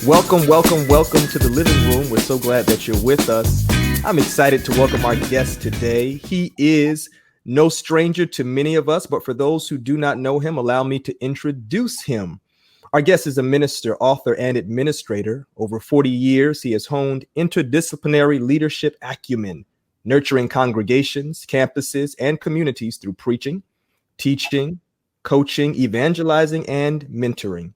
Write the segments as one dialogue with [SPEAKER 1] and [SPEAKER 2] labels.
[SPEAKER 1] Welcome to the living room. We're so glad that you're with us. I'm excited to welcome our guest today. He is no stranger to many of us, but for those who do not know him, allow me to introduce him. Our guest is a minister, author, and administrator. Over 40 years, he has honed interdisciplinary leadership acumen, nurturing congregations, campuses, and communities through preaching, teaching, coaching, evangelizing, and mentoring.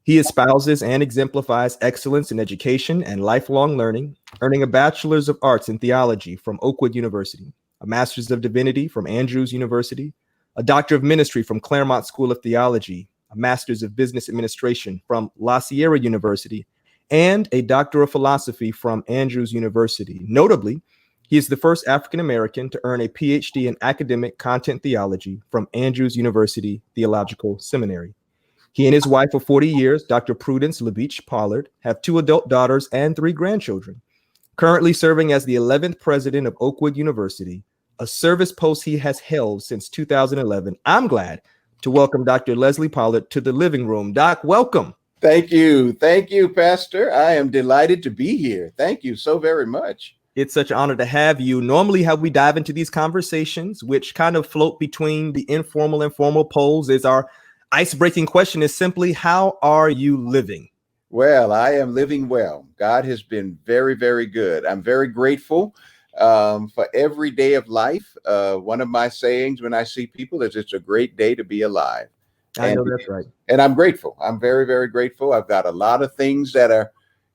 [SPEAKER 1] He espouses and exemplifies excellence in education and lifelong learning, earning a Bachelor's of Arts in Theology from Oakwood University, a Master's of Divinity from Andrews University, a Doctor of Ministry from Claremont School of Theology, a Master's of Business Administration from La Sierra University, and a Doctor of Philosophy from Andrews University. Notably, he is the first African-American to earn a PhD in Academic Content Theology from Andrews University Theological Seminary. He and his wife of 40 years, Dr. Prudence LaBeach Pollard, have 2 adult daughters and 3 grandchildren. Currently serving as the 11th president of Oakwood University, a service post he has held since 2011. I'm glad to welcome Dr. Leslie Pollard to the living room. Doc, welcome.
[SPEAKER 2] Thank you. Thank you, Pastor. I am delighted to be here. Thank you so very much.
[SPEAKER 1] It's such an honor to have you. Normally, how we dive into these conversations, which kind of float between the informal and formal poles, is our icebreaking question is simply, how are you living?
[SPEAKER 2] Well, I am living well. God has been very, very good. I'm very grateful for every day of life. One of my sayings when I see people is it's a great day to be alive.
[SPEAKER 1] I know that's right.
[SPEAKER 2] And I'm grateful. I'm very, very grateful. I've got a lot of things that are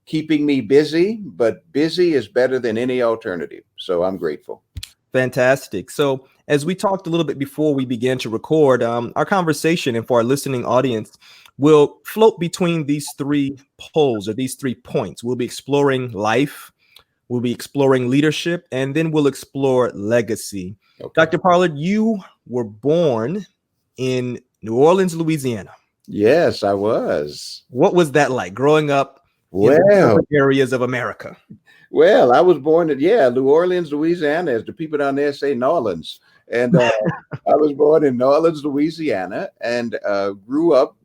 [SPEAKER 2] keeping me busy, but busy is better than any alternative. So I'm grateful.
[SPEAKER 1] Fantastic. So as we talked a little bit before we began to record, our conversation and for our listening audience will float between these 3 poles or these 3 points. We'll be exploring life, we'll be exploring leadership, and then we'll explore legacy. Okay. Dr. Pollard, you were born in New Orleans, Louisiana.
[SPEAKER 2] Yes, I was.
[SPEAKER 1] What was that like growing up in the areas of America?
[SPEAKER 2] Well, I was born in, New Orleans, Louisiana, as the people down there say, New Orleans. And I was born in New Orleans, Louisiana, and grew up,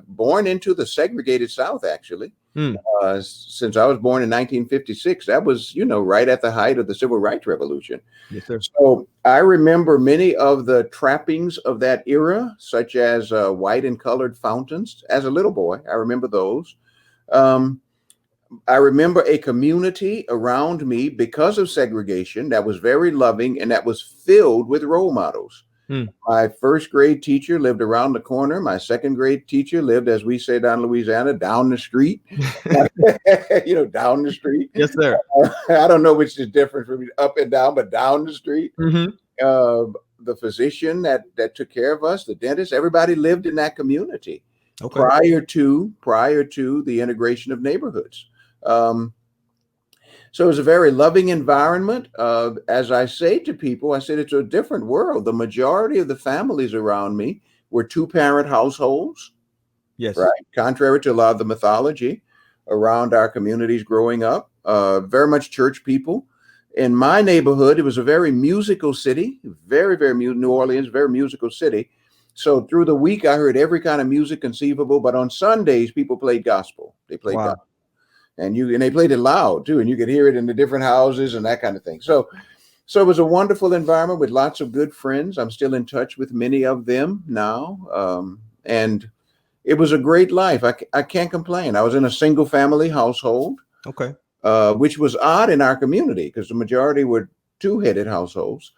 [SPEAKER 2] born into the segregated South, actually. Since I was born in 1956, that was, right at the height of the Civil Rights Revolution.
[SPEAKER 1] Yes, sir.
[SPEAKER 2] So I remember many of the trappings of that era, such as white and colored fountains. As a little boy, I remember those. I remember a community around me because of segregation that was very loving and that was filled with role models. My first grade teacher lived around the corner. My second grade teacher lived, as we say down in Louisiana, down the street. Down the street.
[SPEAKER 1] Yes, sir.
[SPEAKER 2] I don't know which is different from up and down, but down the street.
[SPEAKER 1] Mm-hmm.
[SPEAKER 2] The physician that took care of us, the dentist, everybody lived in that community.
[SPEAKER 1] Okay.
[SPEAKER 2] Prior to the integration of neighborhoods. So it was a very loving environment. As I say to people, I said, it's a different world. The majority of the families around me were 2-parent households.
[SPEAKER 1] Yes.
[SPEAKER 2] Right. Contrary to a lot of the mythology around our communities growing up, very much church people. In my neighborhood, it was a very musical city, very, very New Orleans, very musical city. So through the week, I heard every kind of music conceivable. But on Sundays, people played gospel. They played gospel. And they played it loud too, and you could hear it in the different houses and that kind of thing. So it was a wonderful environment with lots of good friends. I'm still in touch with many of them now, and it was a great life. I can't complain. I was in a single family household,
[SPEAKER 1] okay,
[SPEAKER 2] which was odd in our community because the majority were 2-headed households.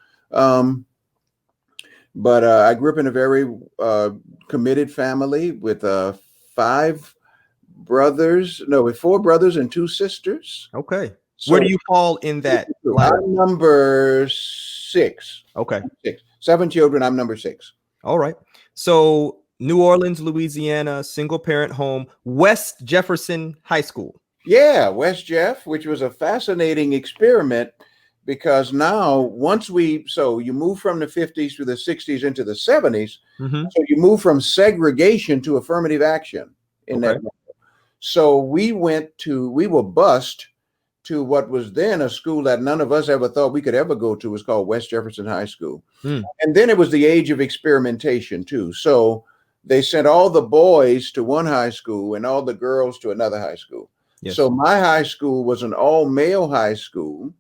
[SPEAKER 2] But I grew up in a very committed family with 4 brothers and 2 sisters.
[SPEAKER 1] Okay. So where do you fall in that?
[SPEAKER 2] I'm number 6.
[SPEAKER 1] Okay.
[SPEAKER 2] 6. 7 children. I'm number 6.
[SPEAKER 1] All right. So New Orleans, Louisiana, single parent home, West Jefferson High School.
[SPEAKER 2] Yeah, West Jeff, which was a fascinating experiment because now you move from the 50s to the 60s into the 70s. Mm-hmm. So you move from segregation to affirmative action in that. So we were bused to what was then a school that none of us ever thought we could ever go to. It was called West Jefferson High School. And then it was the age of experimentation too. So they sent all the boys to one high school and all the girls to another high school.
[SPEAKER 1] Yes.
[SPEAKER 2] So my high school was an all-male high school,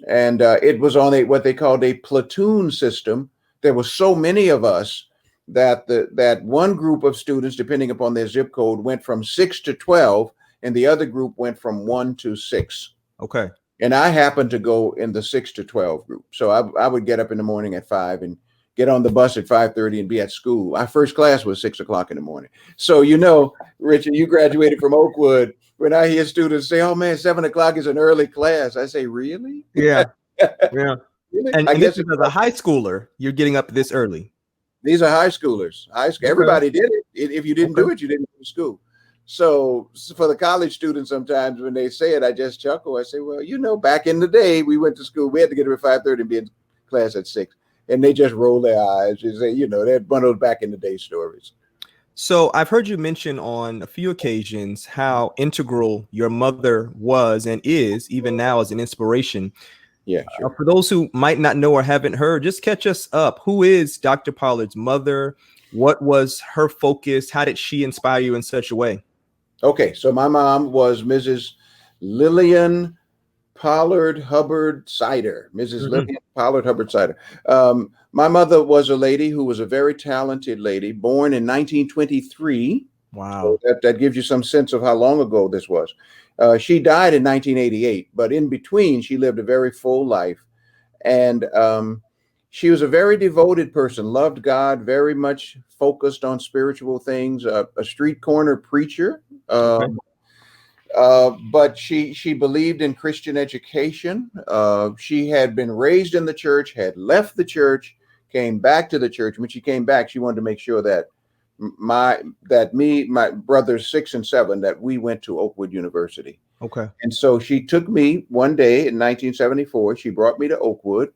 [SPEAKER 2] and it was on what they called a platoon system. There were so many of us that that one group of students, depending upon their zip code, went from 6 to 12, and the other group went from 1 to 6.
[SPEAKER 1] Okay.
[SPEAKER 2] And I happened to go in the 6 to 12 group. So I would get up in the morning at 5 and get on the bus at 5:30 and be at school. Our first class was 6 o'clock in the morning. So, Richard, you graduated from Oakwood. When I hear students say, "Oh man, 7 o'clock is an early class," I say, "Really?"
[SPEAKER 1] Yeah. Yeah.
[SPEAKER 2] Really?
[SPEAKER 1] And
[SPEAKER 2] I
[SPEAKER 1] this
[SPEAKER 2] guess
[SPEAKER 1] is as a high schooler, you're getting up this early.
[SPEAKER 2] these are high schoolers. Everybody did it. If you didn't do it, you didn't go to school. So for the college students, sometimes when they say it, I just chuckle. I say, well, back in the day, we went to school. We had to get up at 5:30 and be in class at 6. And they just roll their eyes and say, they're one of those back in the day stories.
[SPEAKER 1] So I've heard you mention on a few occasions how integral your mother was and is even now as an inspiration.
[SPEAKER 2] Yeah, sure.
[SPEAKER 1] For those who might not know or haven't heard, just catch us up. Who is Dr. Pollard's mother? What was her focus? How did she inspire you in such a way?
[SPEAKER 2] Okay, so my mom was Mrs. Lillian Pollard Hubbard Sider. Mrs. Lillian Pollard Hubbard Sider. My mother was a lady who was a very talented lady, born in 1923.
[SPEAKER 1] Wow.
[SPEAKER 2] So that gives you some sense of how long ago this was. She died in 1988, but in between, she lived a very full life. And she was a very devoted person, loved God, very much focused on spiritual things, a street corner preacher. But she believed in Christian education. She had been raised in the church, had left the church, came back to the church. When she came back, she wanted to make sure that my brothers 6 and 7, that we went to Oakwood University.
[SPEAKER 1] Okay. And
[SPEAKER 2] so she took me one day in 1974. She brought me to Oakwood,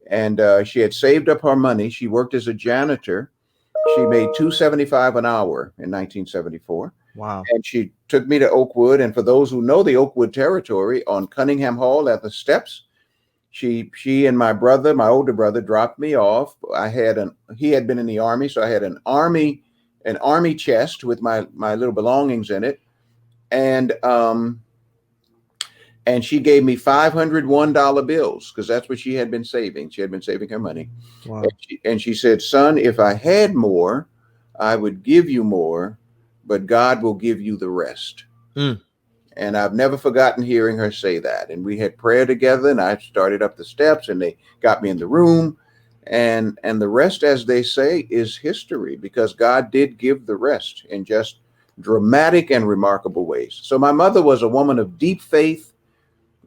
[SPEAKER 2] and she had saved up her money. She worked as a janitor. She made $2.75 an hour in 1974.
[SPEAKER 1] Wow.
[SPEAKER 2] And she took me to Oakwood. And for those who know the Oakwood territory, on Cunningham Hall at the steps, she and my brother, my older brother, dropped me off. He had been in the Army, so I had an army chest with my little belongings in it. And she gave me $501 bills, because that's what she had been saving. She had been saving her money.
[SPEAKER 1] Wow.
[SPEAKER 2] And she said, "Son, if I had more, I would give you more, but God will give you the rest." And I've never forgotten hearing her say that. And we had prayer together, and I started up the steps, and they got me in the room. And the rest, as they say, is history, because God did give the rest in just dramatic and remarkable ways. So my mother was a woman of deep faith,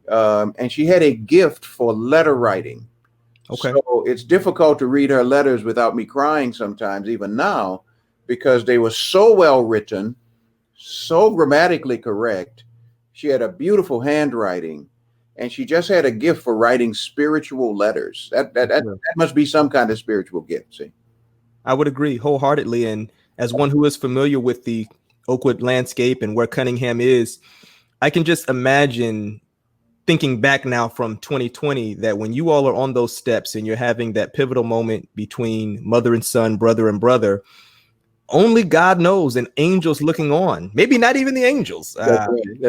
[SPEAKER 2] and she had a gift for letter writing.
[SPEAKER 1] Okay.
[SPEAKER 2] So it's difficult to read her letters without me crying sometimes, even now, because they were so well written, so grammatically correct. She had a beautiful handwriting, and she just had a gift for writing spiritual letters. That must be some kind of spiritual gift. See,
[SPEAKER 1] I would agree wholeheartedly. And as one who is familiar with the Oakwood landscape and where Cunningham is, I can just imagine, thinking back now from 2020, that when you all are on those steps and you're having that pivotal moment between mother and son, brother and brother, only God knows, and angels looking on, maybe not even the angels,
[SPEAKER 2] that's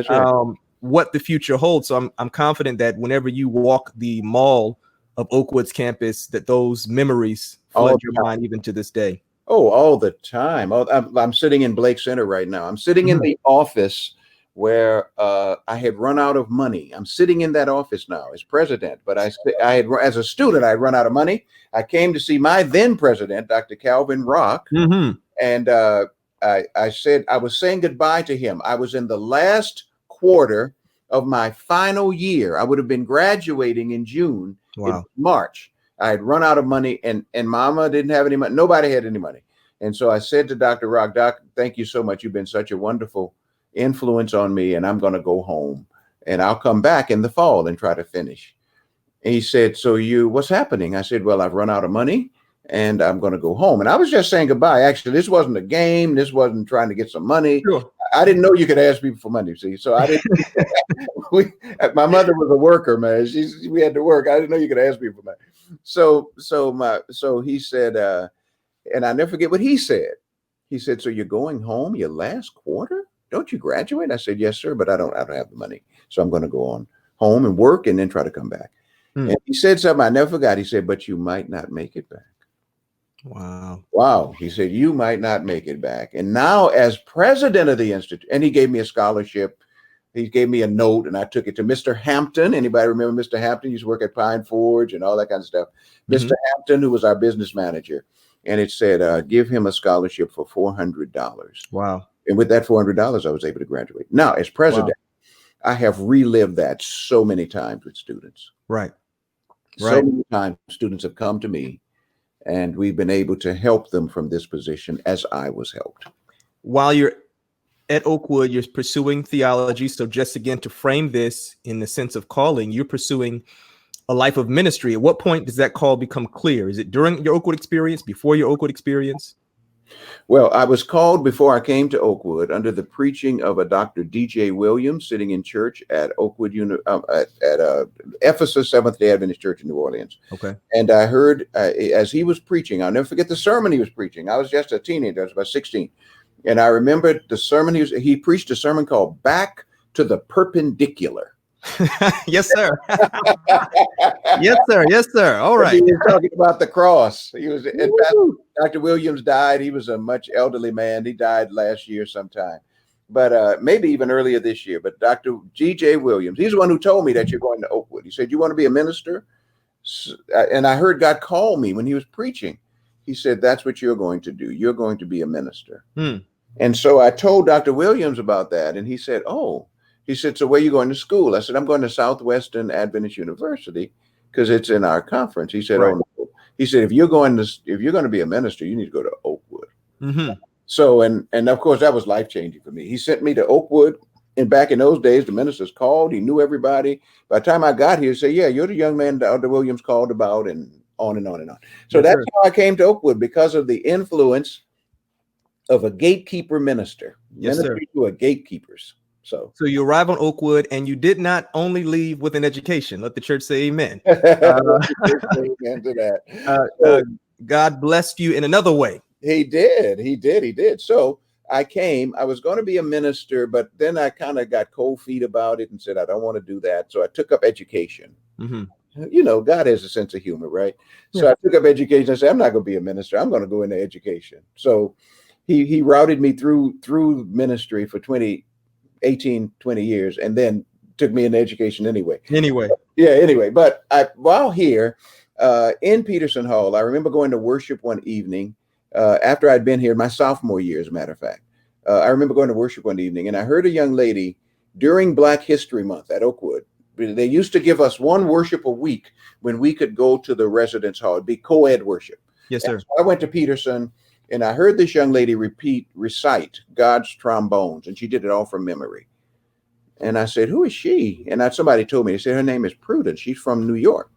[SPEAKER 2] right.
[SPEAKER 1] What the future holds. So I'm confident that whenever you walk the mall of Oakwood's campus, that those memories flood your mind even to this day.
[SPEAKER 2] Oh, all the time. I'm sitting in Blake Center right now. I'm sitting in the office where I had run out of money. I'm sitting in that office now as president, but I had, as a student, I had run out of money. I came to see my then president, Dr. Calvin Rock. And I said, I was saying goodbye to him. I was in the last quarter of my final year. I would have been graduating in June.
[SPEAKER 1] Wow.
[SPEAKER 2] In March. I had run out of money, and Mama didn't have any money. Nobody had any money. And so I said to Dr. Rock, "Doc, thank you so much. You've been such a wonderful influence on me, and I'm going to go home, and I'll come back in the fall and try to finish." And he said, "So what's happening?" I said, "Well, I've run out of money, and I'm going to go home." And I was just saying goodbye. Actually, this wasn't a game. This wasn't trying to get some money.
[SPEAKER 1] Sure.
[SPEAKER 2] I didn't know you could ask people for money, see? So I didn't. My mother was a worker, man. We had to work. I didn't know you could ask people for money. So he said, and I never forget what he said. He said, so you're going home your last quarter? Don't you graduate? I said, yes, sir, but I don't have the money. So I'm going to go on home and work and then try to come back.
[SPEAKER 1] Hmm.
[SPEAKER 2] And he said something I never forgot. He said, but you might not make it back.
[SPEAKER 1] Wow.
[SPEAKER 2] Wow. He said, you might not make it back. And now as president of the institute, and he gave me a scholarship. He gave me a note and I took it to Mr. Hampton. Anybody remember Mr. Hampton? He used to work at Pine Forge and all that kind of stuff. Mr. Hampton, who was our business manager. And it said, give him a scholarship for $400.
[SPEAKER 1] Wow.
[SPEAKER 2] And with that $400, I was able to graduate. Now, as president, I have relived that so many times with students.
[SPEAKER 1] Right.
[SPEAKER 2] So many times students have come to me and we've been able to help them from this position as I was helped.
[SPEAKER 1] While you're at Oakwood, you're pursuing theology. So just again, to frame this in the sense of calling, you're pursuing a life of ministry. At what point does that call become clear? Is it during your Oakwood experience, before your Oakwood experience?
[SPEAKER 2] Well, I was called before I came to Oakwood under the preaching of a Dr. D.J. Williams sitting in church at Oakwood at Ephesus Seventh-day Adventist Church in New Orleans.
[SPEAKER 1] Okay.
[SPEAKER 2] And I heard as he was preaching, I'll never forget the sermon he was preaching. I was just a teenager. I was about 16. And I remember the sermon he preached a sermon called Back to the Perpendicular.
[SPEAKER 1] Yes, sir. Yes, sir. Yes, sir. All right.
[SPEAKER 2] He was talking about the cross. He was, in fact, Dr. Williams died. He was a much elderly man. He died last year sometime, but maybe even earlier this year. But Dr. G.J. Williams, he's the one who told me that you're going to Oakwood. He said, you want to be a minister? And I heard God call me when he was preaching. He said, that's what you're going to do. You're going to be a minister. And so I told Dr. Williams about that. And he said, oh, he said, so where are you going to school? I said, I'm going to Southwestern Adventist University because it's in our conference. He said, oh, no. He said, if you're going to be a minister, you need to go to Oakwood. So, and of course, that was life-changing for me. He sent me to Oakwood. And back in those days, the ministers called. He knew everybody. By the time I got here, he said, yeah, you're the young man Dr. Williams called about, and on and on and on. So that's how I came to Oakwood, because of the influence of a gatekeeper minister.
[SPEAKER 1] Yes, sir.
[SPEAKER 2] Ministry to a gatekeepers. So
[SPEAKER 1] you arrive on Oakwood, and you did not only leave with an education. Let the church say amen.
[SPEAKER 2] Amen to that.
[SPEAKER 1] God blessed you in another way.
[SPEAKER 2] He did. So I was going to be a minister, but then I kind of got cold feet about it and said, I don't want to do that. So I took up education. You know, God has a sense of humor, right? Yeah. So I took up education. I said, I'm not going to be a minister. I'm going to go into education. So he routed me through ministry for 20 years, and then took me into education anyway. But while here in Peterson Hall, I remember going to worship one evening after I'd been here my sophomore year, as a matter of fact. I remember going to worship one evening, and I heard a young lady during Black History Month at Oakwood. They used to give us one worship a week when we could go to the residence hall. It'd be co-ed worship.
[SPEAKER 1] Yes, sir.
[SPEAKER 2] So I went to Peterson, and I heard this young lady recite God's trombones, and she did it all from memory. And I said, who is she? And somebody told me, they said, her name is Prudence. She's from New York.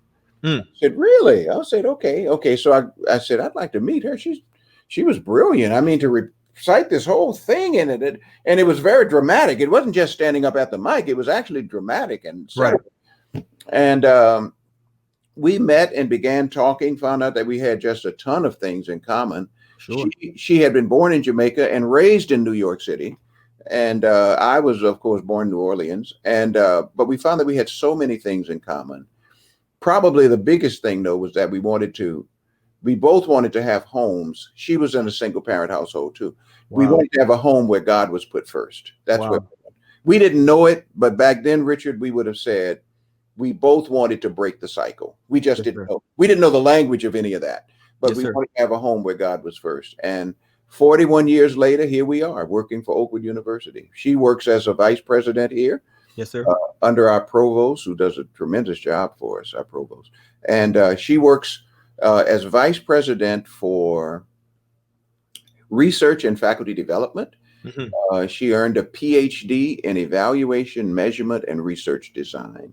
[SPEAKER 2] I said, really? I said, okay. So I said, I'd like to meet her. She was brilliant. I mean, to recite this whole thing in it. And it was very dramatic. It wasn't just standing up at the mic. It was actually dramatic. And so, and we met and began talking, found out that we had just a ton of things in common. Sure. She had been born in Jamaica and raised in New York City. And I was, of course, born in New Orleans. And but we found that we had so many things in common. Probably the biggest thing, though, was that we both wanted to have homes. She was in a single parent household, too. Wow. We wanted to have a home where God was put first. That's what we didn't know it. But back then, Richard, we would have said we both wanted to break the cycle. We just didn't know. We didn't know the language of any of that. But we wanted to have a home where God was first. And 41 years later, here we are working for Oakwood University. She works as a vice president here. Yes, sir. Under our provost, who does a tremendous job for us, our provost. And she works as vice president for research and faculty development. She earned a PhD in evaluation, measurement, and research design.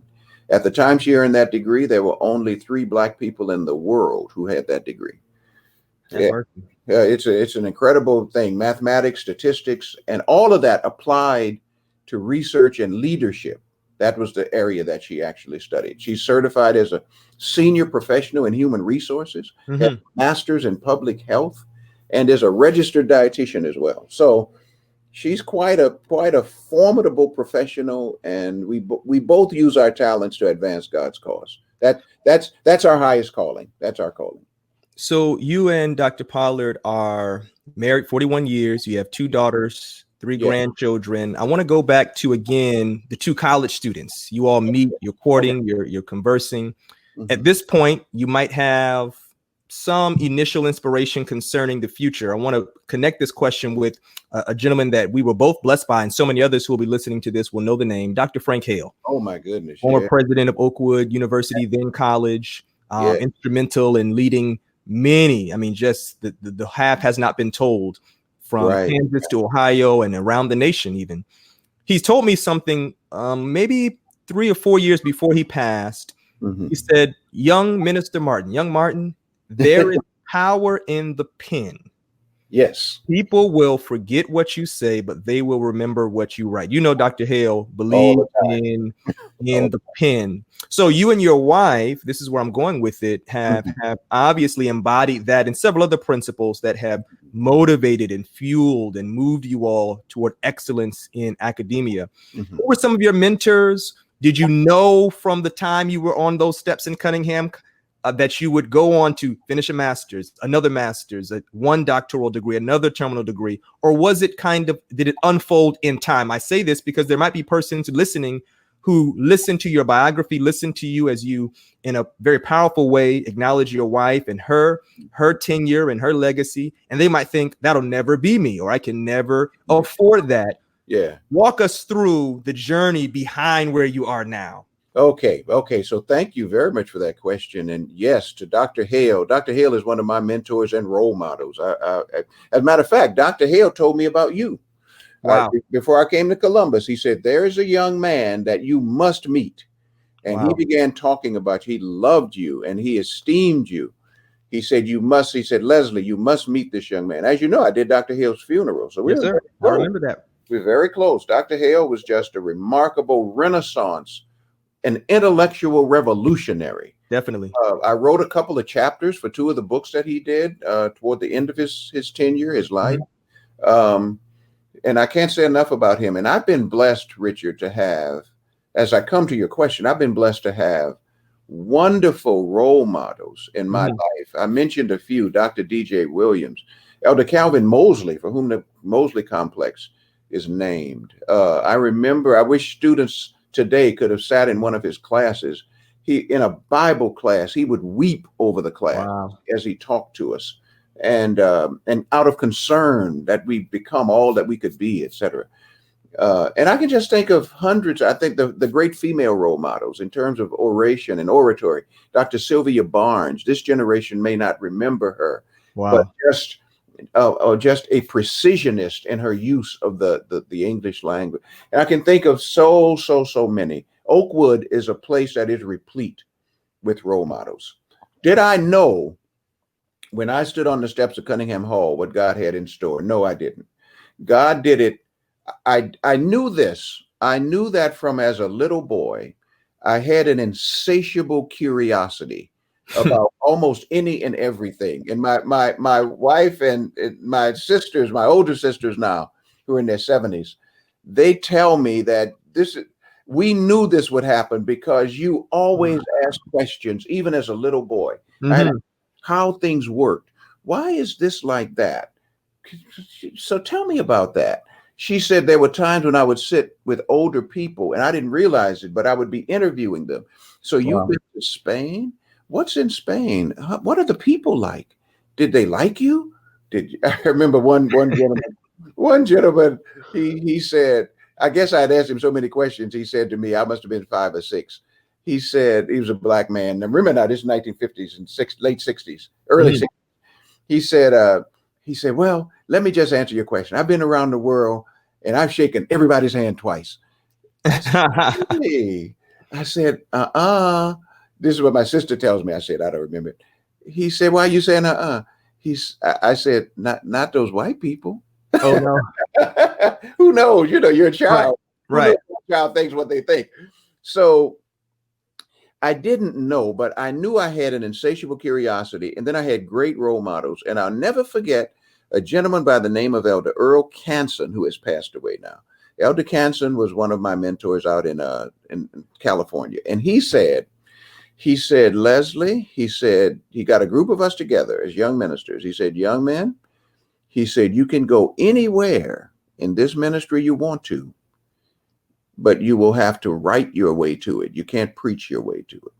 [SPEAKER 2] At the time she earned that degree, there were only 3 Black people in the world who had that degree. It's an incredible thing. Mathematics, statistics, and all of that applied to research and leadership. That was the area that she actually studied. She's certified as a senior professional in human resources, has a master's in public health, and is a registered dietitian as well. So she's quite a formidable professional, and we both use our talents to advance God's cause. That's our highest calling. That's our calling.
[SPEAKER 1] So you and Dr. Pollard are married 41 years. You have 2 daughters, 3 grandchildren. I want to go back to, again, the 2 college students. You all meet, you're courting, you're conversing. At this point, you might have some initial inspiration concerning the future. I want to connect this question with a gentleman that we were both blessed by, and so many others who will be listening to this will know the name, Dr. Frank Hale.
[SPEAKER 2] Oh my goodness.
[SPEAKER 1] Former president of Oakwood University, then college, instrumental in leading many. I mean, just the half has not been told, from Kansas to Ohio and around the nation even. He's told me something maybe 3 or 4 years before he passed. He said, young Martin, there is power in the pen.
[SPEAKER 2] Yes.
[SPEAKER 1] People will forget what you say, but they will remember what you write. You know, Dr. Hale believes in the pen. So you and your wife, this is where I'm going with it, have obviously embodied that and several other principles that have motivated and fueled and moved you all toward excellence in academia. Who were some of your mentors? Did you know from the time you were on those steps in Cunningham that you would go on to finish a master's, another master's, one doctoral degree, another terminal degree? Or was it did it unfold in time? I say this because there might be persons listening who listen to your biography, listen to you as you, in a very powerful way, acknowledge your wife and her tenure and her legacy. And they might think, that'll never be me, or I can never afford that.
[SPEAKER 2] Yeah.
[SPEAKER 1] Walk us through the journey behind where you are now.
[SPEAKER 2] Okay. So thank you very much for that question. And yes, to Dr. Hale. Dr. Hale is one of my mentors and role models. As a matter of fact, Dr. Hale told me about you.
[SPEAKER 1] Wow.
[SPEAKER 2] Before I came to Columbus, he said, there is a young man that you must meet. And he began talking about you. He loved you and he esteemed you. He said, Leslie, you must meet this young man. As you know, I did Dr. Hale's funeral. So
[SPEAKER 1] yes, sir. I remember that.
[SPEAKER 2] We were very close. Dr. Hale was just a remarkable renaissance, an intellectual revolutionary.
[SPEAKER 1] Definitely.
[SPEAKER 2] I wrote a couple of chapters for 2 of the books that he did toward the end of his tenure, his life. And I can't say enough about him. And I've been blessed, Richard, to have, as I come to your question, I've been blessed to have wonderful role models in my life. I mentioned a few: Dr. D.J. Williams, Elder Calvin Mosley, for whom the Mosley Complex is named. I wish students today could have sat in one of his classes. In a Bible class, he would weep over the class as he talked to us, and out of concern that we become all that we could be, etc. And I can just think of hundreds. I think the great female role models in terms of oration and oratory. Dr. Sylvia Barnes. This generation may not remember her, but just a precisionist in her use of the English language. And I can think of so many. Oakwood is a place that is replete with role models. Did I know when I stood on the steps of Cunningham Hall what God had in store? No, I didn't. God did it. I knew this. I knew that from as a little boy, I had an insatiable curiosity about almost any and everything. And my wife and my sisters, my older sisters now, who are in their 70s, they tell me that we knew this would happen because you always asked questions, even as a little boy, and how things worked. Why is this like that? So tell me about that. She said there were times when I would sit with older people and I didn't realize it, but I would be interviewing them. So you've been to Spain? What's in Spain? What are the people like? Did they like you? I remember one gentleman, he said, I guess I'd asked him so many questions. He said to me, I must have been 5 or 6. He said, he was a black man. Now, remember now, this is 1950s and late 60s, early 60s. He said, well, let me just answer your question. I've been around the world and I've shaken everybody's hand twice. I said, this is what my sister tells me. I said, I don't remember it. He said, why are you saying I said, not those white people.
[SPEAKER 1] Oh no.
[SPEAKER 2] Who knows? You know, you're a child.
[SPEAKER 1] Right.
[SPEAKER 2] A child thinks what they think. So I didn't know, but I knew I had an insatiable curiosity. And then I had great role models. And I'll never forget a gentleman by the name of Elder Earl Canson, who has passed away now. Elder Canson was one of my mentors out in California. And he said, Leslie, he said, he got a group of us together as young ministers. He said, young men, he said, you can go anywhere in this ministry you want to, but you will have to write your way to it. You can't preach your way to it.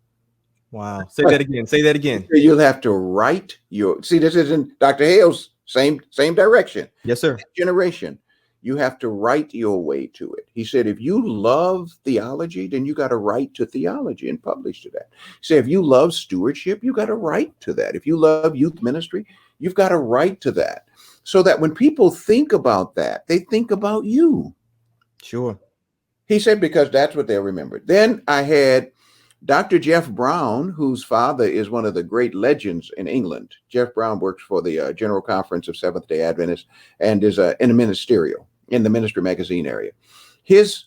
[SPEAKER 1] Wow. Say that again. Say that again.
[SPEAKER 2] You'll have to write your, see, this is in Dr. Hale's same direction.
[SPEAKER 1] Yes, sir.
[SPEAKER 2] Generation. You have to write your way to it. He said, if you love theology, then you got to write to theology and publish to that. He said, if you love stewardship, you got to write to that. If you love youth ministry, you've got to write to that. So that when people think about that, they think about you.
[SPEAKER 1] Sure.
[SPEAKER 2] He said, because that's what they'll remember. Then I had Dr. Jeff Brown, whose father is one of the great legends in England. Jeff Brown works for the General Conference of Seventh-day Adventist and is in a ministerial, in the ministry magazine area. His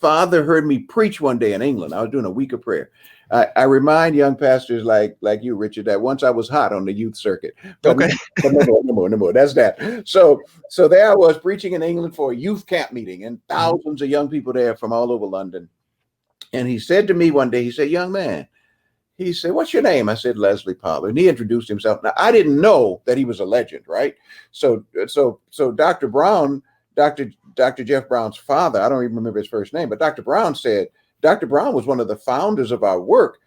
[SPEAKER 2] father heard me preach one day in England. I was doing a week of prayer. I remind young pastors like you, Richard, that once I was hot on the youth circuit. But
[SPEAKER 1] okay.
[SPEAKER 2] No more. That's that. So there I was preaching in England for a youth camp meeting, and thousands of young people there from all over London. And he said to me one day, he said, young man, he said, what's your name? I said, Leslie Pollard. And he introduced himself. Now, I didn't know that he was a legend, right? So Dr. Brown, Dr. Jeff Brown's father, I don't even remember his first name, but Dr. Brown said, Dr. Brown was one of the founders of our work,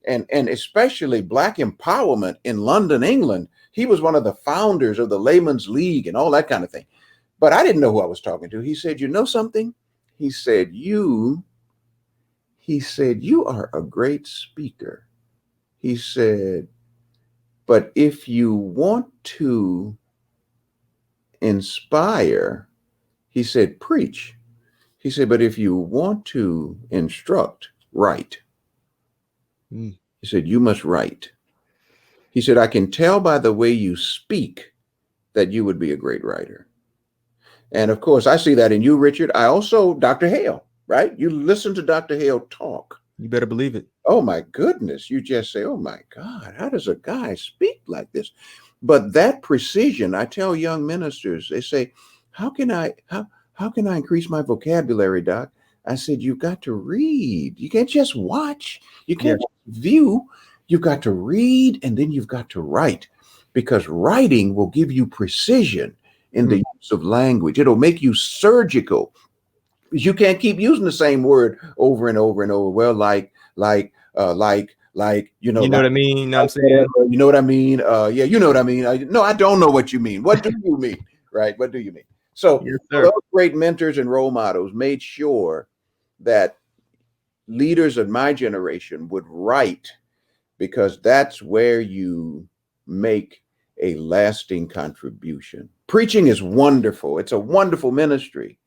[SPEAKER 2] and especially Black empowerment in London, England. He was one of the founders of the Layman's League and all that kind of thing. But I didn't know who I was talking to. He said, you know something? He said, you are a great speaker. He said, but if you want to inspire, he said, preach. He said, but if you want to instruct, write. He said, you must write. He said, I can tell by the way you speak that you would be a great writer. And of course, I see that in you, Richard. I also, Dr. Hale, right? You listen to Dr. Hale talk.
[SPEAKER 1] You better believe it.
[SPEAKER 2] Oh my goodness. You just say, oh my God, how does a guy speak like this? But that precision, I tell young ministers, they say, how can I increase my vocabulary, Doc? I said, you've got to read. You can't just watch. You can't just view. You've got to read, and then you've got to write, because writing will give you precision in the use of language. It'll make you surgical. You can't keep using the same word over and over and over. Well, like, you know
[SPEAKER 1] what I mean? You know what I'm saying?
[SPEAKER 2] You know what I mean? Yeah, you know what I mean? No, I don't know what you mean. What do you mean? Right? What do you mean? So
[SPEAKER 1] yes,
[SPEAKER 2] those great mentors and role models made sure that leaders of my generation would write, because that's where you make a lasting contribution. Preaching is wonderful. It's a wonderful ministry,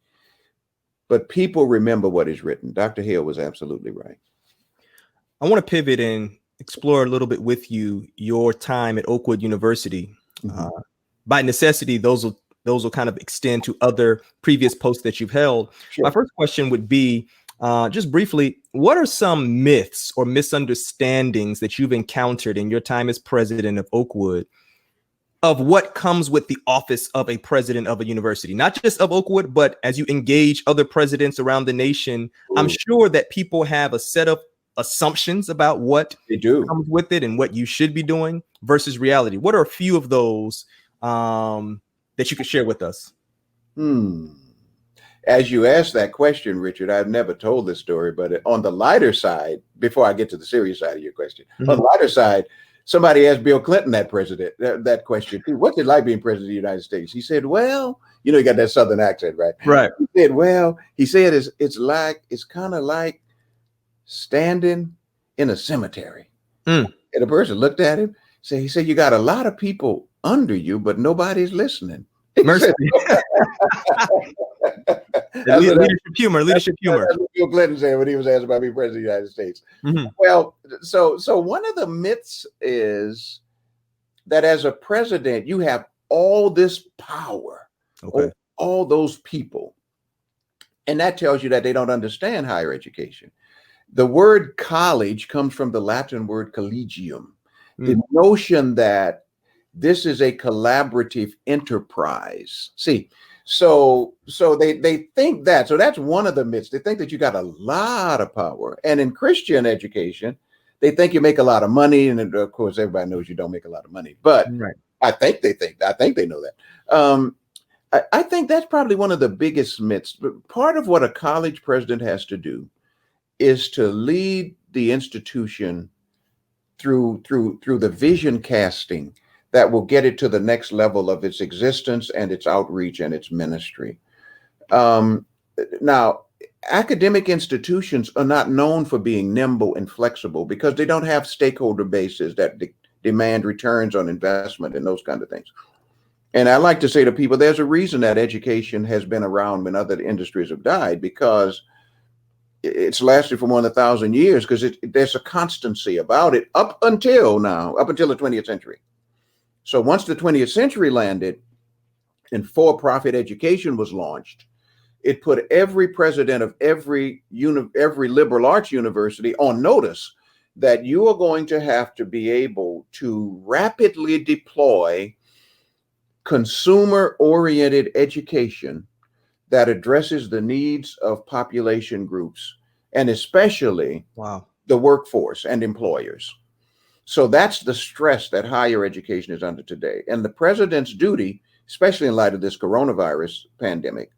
[SPEAKER 2] but people remember what is written. Dr. Hale was absolutely right.
[SPEAKER 1] I want to pivot and explore a little bit with you your time at Oakwood University. By necessity, those will kind of extend to other previous posts that you've held. Sure. My first question would be, just briefly, what are some myths or misunderstandings that you've encountered in your time as president of Oakwood of what comes with the office of a president of a university, not just of Oakwood, but as you engage other presidents around the nation? I'm sure that people have a set of assumptions about what comes with it and what you should be doing versus reality. What are a few of those that you could share with us?
[SPEAKER 2] As you asked that question, Richard, I've never told this story, but on the lighter side, before I get to the serious side of your question, on the lighter side, somebody asked Bill Clinton that question too. What's it like being president of the United States? He said, well, you know, he got that Southern accent, right?
[SPEAKER 1] Right.
[SPEAKER 2] He said, well, it's kind of like standing in a cemetery. And the person looked at him, he said, you got a lot of people under you, but nobody's listening.
[SPEAKER 1] Mercy. Leadership humor. That's what
[SPEAKER 2] Bill Clinton said when he was asked about being president of the United States. Well, so one of the myths is that as a president, you have all this power, all those people. And that tells you that they don't understand higher education. The word college comes from the Latin word collegium. The notion that This is a collaborative enterprise. See, so they think that. So that's one of the myths. They think that you got a lot of power. And in Christian education, they think you make a lot of money. And of course, everybody knows you don't make a lot of money. But
[SPEAKER 1] Right.
[SPEAKER 2] I think they know that. I think that's probably one of the biggest myths. But part of what a college president has to do is to lead the institution through the vision casting that will get it to the next level of its existence and its outreach and its ministry. Now, academic institutions are not known for being nimble and flexible because they don't have stakeholder bases that demand returns on investment and those kind of things. And I like to say to people, there's a reason that education has been around when other industries have died, because it's lasted for more than 1,000 years, because there's a constancy about it up until the 20th century. So once the 20th century landed and for-profit education was launched, it put every president of every liberal arts university on notice that you are going to have to be able to rapidly deploy consumer-oriented education that addresses the needs of population groups, and especially the workforce and employers. So that's the stress that higher education is under today. And the president's duty, especially in light of this coronavirus pandemic,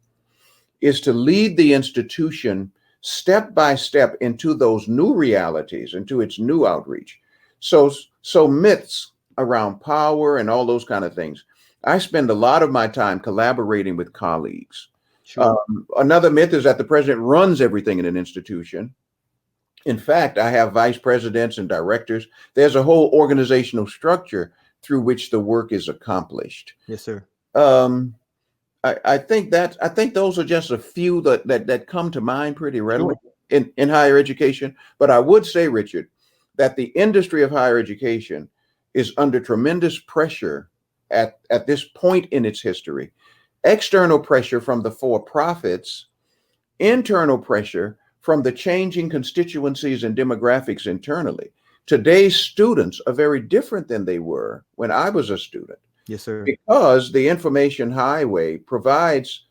[SPEAKER 2] is to lead the institution step by step into those new realities, into its new outreach. So myths around power and all those kind of things, I spend a lot of my time collaborating with colleagues.
[SPEAKER 1] Sure.
[SPEAKER 2] Another myth is that the president runs everything in an institution. In fact, I have vice presidents and directors. There's a whole organizational structure through which the work is accomplished.
[SPEAKER 1] Yes, sir.
[SPEAKER 2] I think those are just a few that come to mind pretty readily in higher education. But I would say, Richard, that the industry of higher education is under tremendous pressure at this point in its history. External pressure from the for-profits, internal pressure from the changing constituencies and demographics internally. Today's students are very different than they were when I was a student.
[SPEAKER 1] Yes, sir.
[SPEAKER 2] Because the information highway provides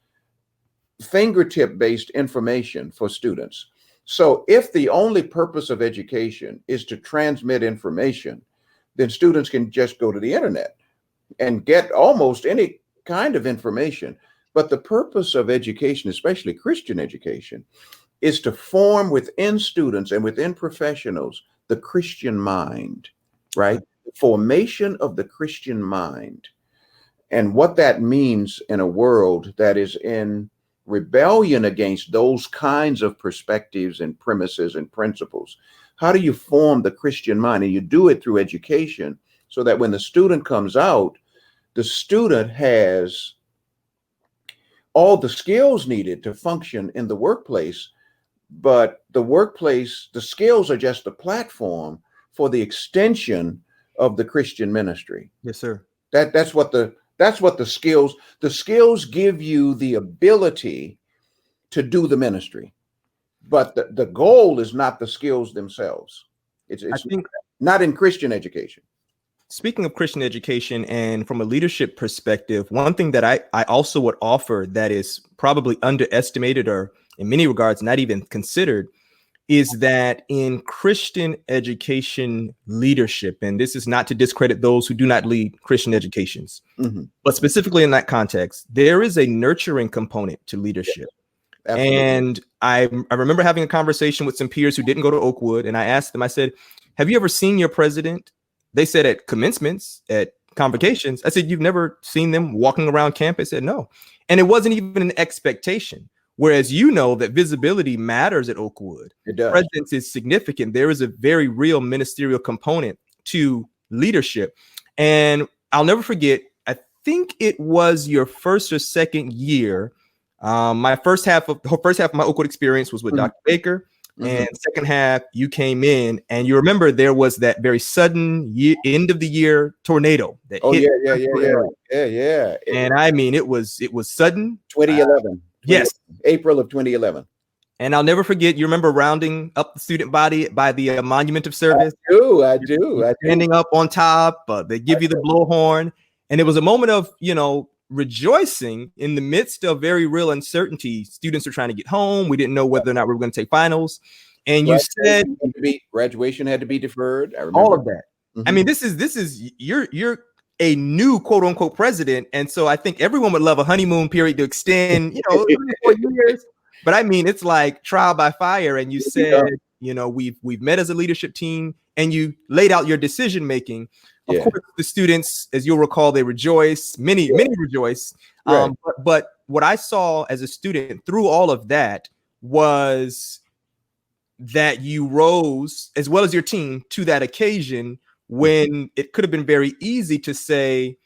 [SPEAKER 2] fingertip-based information for students. So if the only purpose of education is to transmit information, then students can just go to the internet and get almost any kind of information. But the purpose of education, especially Christian education, is to form within students and within professionals the Christian mind, right? The formation of the Christian mind. And what that means in a world that is in rebellion against those kinds of perspectives and premises and principles. How do you form the Christian mind? And you do it through education, so that when the student comes out, the student has all the skills needed to function in the workplace. But the workplace, the skills are just a platform for the extension of the Christian ministry.
[SPEAKER 1] Yes, sir.
[SPEAKER 2] That's what the skills give you the ability to do the ministry. But the goal is not the skills themselves. It's not in Christian education.
[SPEAKER 1] Speaking of Christian education and from a leadership perspective, one thing that I also would offer that is probably underestimated or in many regards not even considered is that in Christian education leadership, and this is not to discredit those who do not lead Christian educations, but specifically in that context, there is a nurturing component to leadership. Yes, and I remember having a conversation with some peers who didn't go to Oakwood, and I asked them, I said, have you ever seen your president? They said at commencements, at convocations. I said, you've never seen them walking around campus? They said, no. And it wasn't even an expectation. Whereas you know that visibility matters at Oakwood.
[SPEAKER 2] It does.
[SPEAKER 1] Presence is significant. There is a very real ministerial component to leadership. And I'll never forget, I think it was your first or second year. The first half of my Oakwood experience was with Dr. Baker. And second half, you came in, and you remember there was that very sudden end of the year tornado that hit. Yeah. And I mean, it was sudden.
[SPEAKER 2] 2011.
[SPEAKER 1] Yes,
[SPEAKER 2] April of 2011.
[SPEAKER 1] And I'll never forget, you remember rounding up the student body by the monument of service?
[SPEAKER 2] I
[SPEAKER 1] You're
[SPEAKER 2] do.
[SPEAKER 1] standing up on top, they give you the blowhorn. And it was a moment of, rejoicing in the midst of very real uncertainty. Students were trying to get home. We didn't know whether or not we were going to take finals. And you said
[SPEAKER 2] Graduation had to be deferred. I remember
[SPEAKER 1] all of that.
[SPEAKER 2] Mm-hmm.
[SPEAKER 1] I mean, this is you're a new quote unquote president. And so I think everyone would love a honeymoon period to extend, 3 or 4 years. But I mean, it's like trial by fire. And you said, we've met as a leadership team, and you laid out your decision making. Of course, the students, as you'll recall, they rejoice. Many rejoice.
[SPEAKER 2] Right.
[SPEAKER 1] But what I saw as a student through all of that was that you rose, as well as your team, to that occasion when it could have been very easy to say,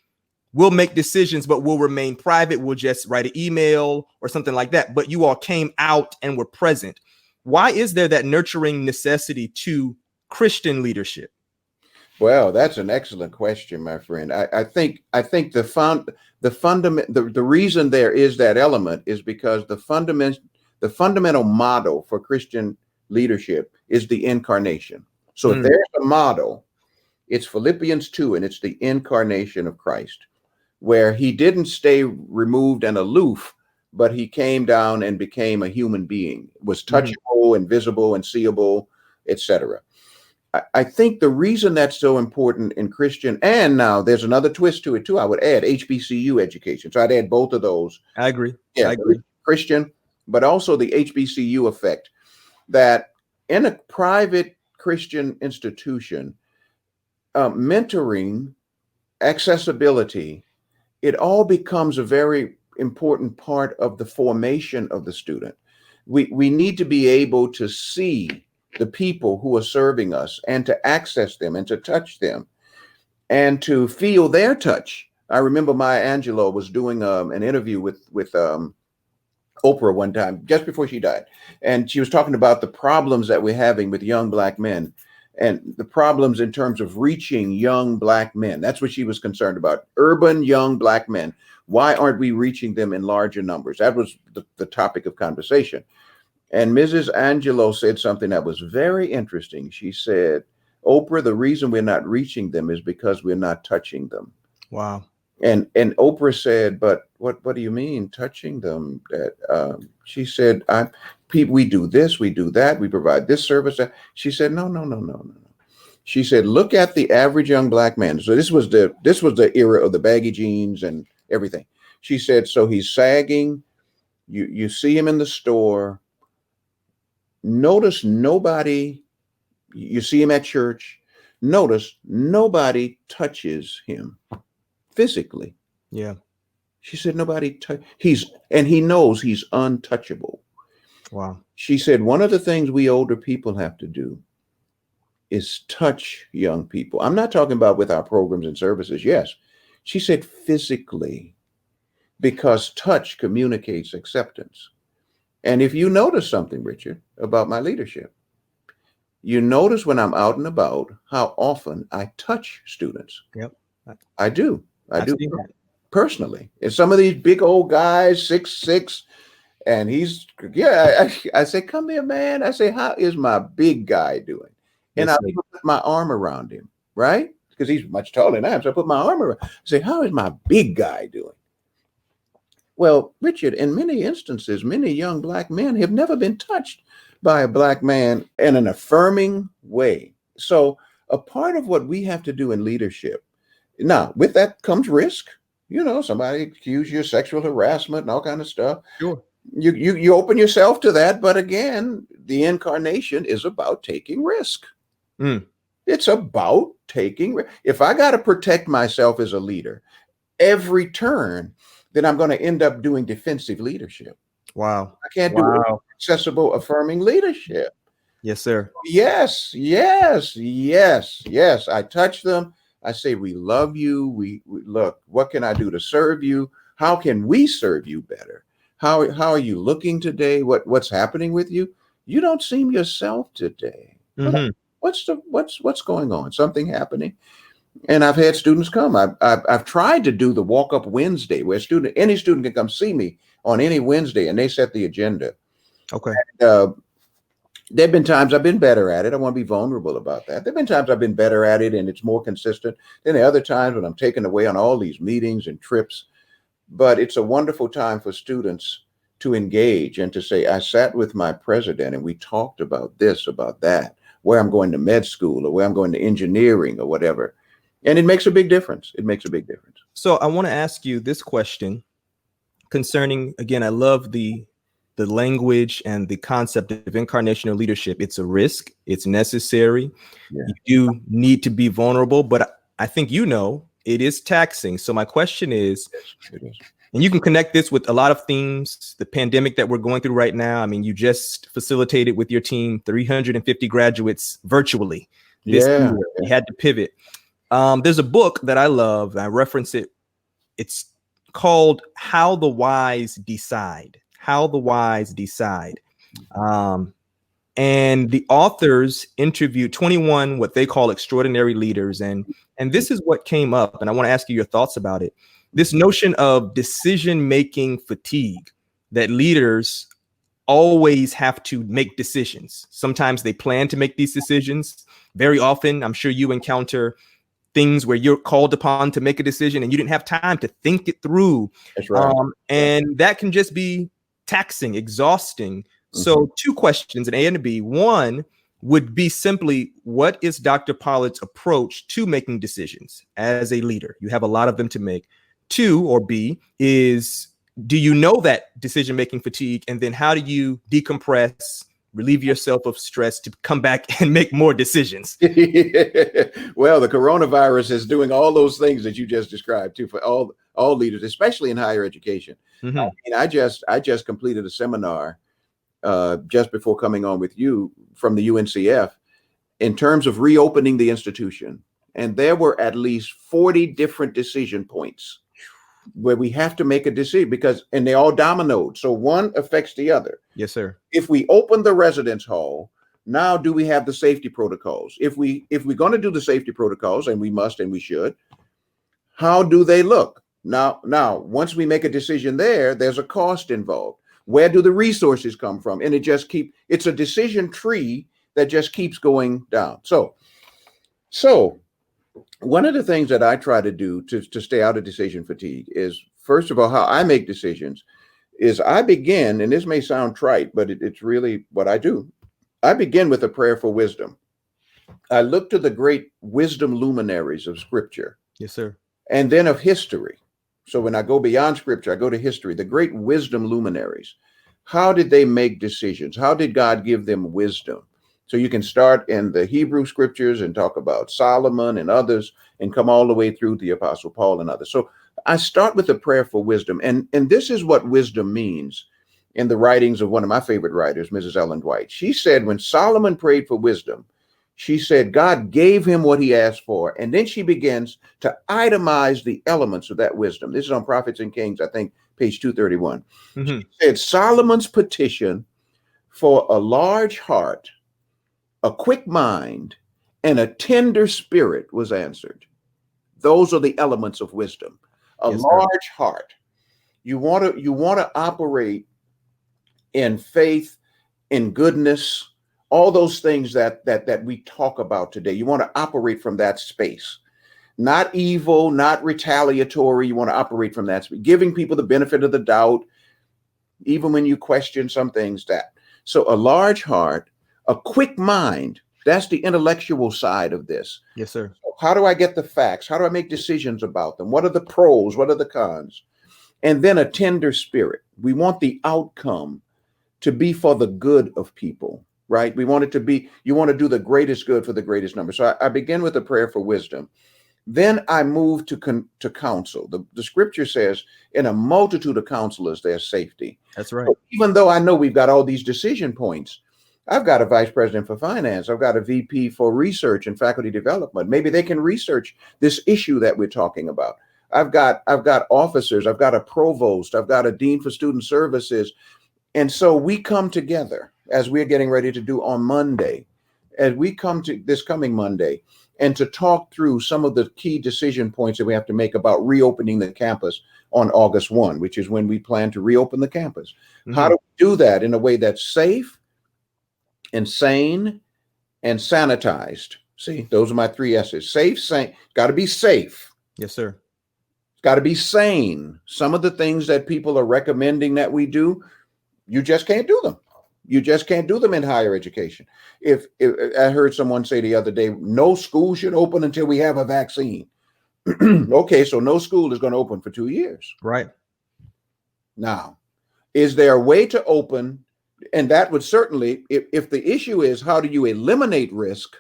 [SPEAKER 1] we'll make decisions, but we'll remain private. We'll just write an email or something like that. But you all came out and were present. Why is there that nurturing necessity to Christian leadership?
[SPEAKER 2] Well, that's an excellent question, my friend. I think the reason there is that element is because the fundamental model for Christian leadership is the incarnation. So if there's a model, it's Philippians 2, and it's the incarnation of Christ, where he didn't stay removed and aloof, but he came down and became a human being, was touchable and visible and seeable, etc. I think the reason that's so important in Christian, and now there's another twist to it too, I would add HBCU education. So I'd add both of those.
[SPEAKER 1] I agree.
[SPEAKER 2] Yeah, I agree. Christian, but also the HBCU effect, that in a private Christian institution, mentoring, accessibility, it all becomes a very important part of the formation of the student. We need to be able to see the people who are serving us and to access them and to touch them and to feel their touch. I remember Maya Angelou was doing an interview with Oprah one time, just before she died. And she was talking about the problems that we're having with young Black men and the problems in terms of reaching young Black men. That's what she was concerned about. Urban young Black men. Why aren't we reaching them in larger numbers? That was the topic of conversation. And Mrs. Angelou said something that was very interesting. She said, Oprah, the reason we're not reaching them is because we're not touching them.
[SPEAKER 1] Wow.
[SPEAKER 2] And Oprah said, but what do you mean touching them? She said, we do this, we do that, we provide this service. She said, no. She said, look at the average young Black man. So this was the era of the baggy jeans and everything. She said, so he's sagging. You see him in the store. Notice nobody, you see him at church. Notice nobody touches him physically.
[SPEAKER 1] Yeah.
[SPEAKER 2] She said, he knows he's untouchable.
[SPEAKER 1] Wow.
[SPEAKER 2] She said, one of the things we older people have to do is touch young people. I'm not talking about with our programs and services. Yes. She said physically, because touch communicates acceptance. And if you notice something, Richard, about my leadership, you notice when I'm out and about how often I touch students.
[SPEAKER 1] Yep.
[SPEAKER 2] I do. I do
[SPEAKER 1] that.
[SPEAKER 2] Personally. And some of these big old guys, 6'6", and I say, come here, man. I say, how is my big guy doing? And I put my arm around him, right? Because he's much taller than I am. So I put my arm around. I say, how is my big guy doing? Well, Richard, in many instances, many young Black men have never been touched by a Black man in an affirming way. So a part of what we have to do in leadership, now with that comes risk. Somebody accuse you of sexual harassment and all kind of stuff.
[SPEAKER 1] Sure.
[SPEAKER 2] You open yourself to that. But again, the incarnation is about taking risk. It's about taking risk. If I got to protect myself as a leader every turn, then I'm going to end up doing defensive leadership.
[SPEAKER 1] Wow.
[SPEAKER 2] I can't do accessible, affirming leadership.
[SPEAKER 1] Yes, sir.
[SPEAKER 2] Yes. I touch them. I say, we love you. We look, what can I do to serve you? How can we serve you better? How are you looking today? What's happening with you? You don't seem yourself today. What's going on? Something happening? And I've had students come. I've tried to do the walk-up Wednesday where any student can come see me on any Wednesday, and they set the agenda.
[SPEAKER 1] Okay.
[SPEAKER 2] Uh, there have been times I've been better at it. I want to be vulnerable about that. There have been times I've been better at it and it's more consistent. Then there are other times when I'm taken away on all these meetings and trips. But it's a wonderful time for students to engage and to say, I sat with my president and we talked about this, about that, where I'm going to med school or where I'm going to engineering or whatever. And it makes a big difference. It makes a big difference.
[SPEAKER 1] So I want to ask you this question concerning, again, I love the language and the concept of incarnational leadership. It's a risk. It's necessary.
[SPEAKER 2] Yeah.
[SPEAKER 1] You need to be vulnerable, but I think, it is taxing. So my question is,
[SPEAKER 2] It is.
[SPEAKER 1] and you can connect this with a lot of themes, the pandemic that we're going through right now. I mean, you just facilitated with your team 350 graduates virtually this year. You had to pivot. There's a book that I love. I reference it. It's called How the Wise Decide. How the Wise Decide. And the authors interviewed 21 what they call extraordinary leaders. And this is what came up. And I want to ask you your thoughts about it. This notion of decision-making fatigue, that leaders always have to make decisions. Sometimes they plan to make these decisions. Very often, I'm sure you encounter things where you're called upon to make a decision and you didn't have time to think it through.
[SPEAKER 2] That's right.
[SPEAKER 1] And that can just be taxing, exhausting. So 2 questions, an A and a B. One would be simply, what is Dr. Pollard's approach to making decisions as a leader? You have a lot of them to make. 2, or B, is, do you know that decision-making fatigue? And then how do you decompress, relieve yourself of stress to come back and make more decisions?
[SPEAKER 2] Well, the coronavirus is doing all those things that you just described too, for all leaders, especially in higher education.
[SPEAKER 1] Mm-hmm.
[SPEAKER 2] I mean, I just completed a seminar just before coming on with you from the UNCF in terms of reopening the institution. And there were at least 40 different decision points where we have to make a decision and they all dominoed. So one affects the other.
[SPEAKER 1] Yes, sir.
[SPEAKER 2] If we open the residence hall, now do we have the safety protocols? If we're going to do the safety protocols, and we must and we should, how do they look? Now, once we make a decision there's a cost involved. Where do the resources come from? And it's a decision tree that just keeps going down. So one of the things that I try to do to stay out of decision fatigue is, first of all, how I make decisions is I begin, and this may sound trite, but it's really what I do. I begin with a prayer for wisdom. I look to the great wisdom luminaries of Scripture.
[SPEAKER 1] Yes, sir.
[SPEAKER 2] And then of history. So when I go beyond Scripture, I go to history, the great wisdom luminaries. How did they make decisions? How did God give them wisdom? So you can start in the Hebrew Scriptures and talk about Solomon and others and come all the way through the Apostle Paul and others. So I start with a prayer for wisdom. And this is what wisdom means in the writings of one of my favorite writers, Mrs. Ellen White. She said when Solomon prayed for wisdom, she said God gave him what he asked for. And then she begins to itemize the elements of that wisdom. This is on Prophets and Kings, I think, page 231. Mm-hmm. She said Solomon's petition for a large heart, a quick mind, and a tender spirit was answered. Those are the elements of wisdom. A large heart. You want to operate in faith, in goodness, all those things that we talk about today. You want to operate from that space. Not evil, not retaliatory. You want to operate from that space. Giving people the benefit of the doubt, even when you question some things. So a large heart, a quick mind, that's the intellectual side of this.
[SPEAKER 1] Yes, sir.
[SPEAKER 2] So how do I get the facts? How do I make decisions about them? What are the pros? What are the cons? And then a tender spirit. We want the outcome to be for the good of people, right? We want it to be, you want to do the greatest good for the greatest number. So I begin with a prayer for wisdom. Then I move to counsel. The scripture says, in a multitude of counselors, there's safety.
[SPEAKER 1] That's right.
[SPEAKER 2] So even though I know we've got all these decision points, I've got a vice president for finance. I've got a VP for research and faculty development. Maybe they can research this issue that we're talking about. I've got officers. I've got a provost. I've got a dean for student services. And so we come together as we're getting ready to do on Monday, as we come to this coming Monday, and to talk through some of the key decision points that we have to make about reopening the campus on August 1, which is when we plan to reopen the campus. Mm-hmm. How do we do that in a way that's safe and sane and sanitized? See, those are my 3 S's. Safe, sane, got to be safe.
[SPEAKER 1] Yes, sir.
[SPEAKER 2] It's got to be sane. Some of the things that people are recommending that we do, you just can't do them. You just can't do them in higher education. If I heard someone say the other day, no school should open until we have a vaccine. Okay, so no school is going to open for 2 years.
[SPEAKER 1] Right.
[SPEAKER 2] Now, is there a way to open? And that would certainly, if the issue is how do you eliminate risk,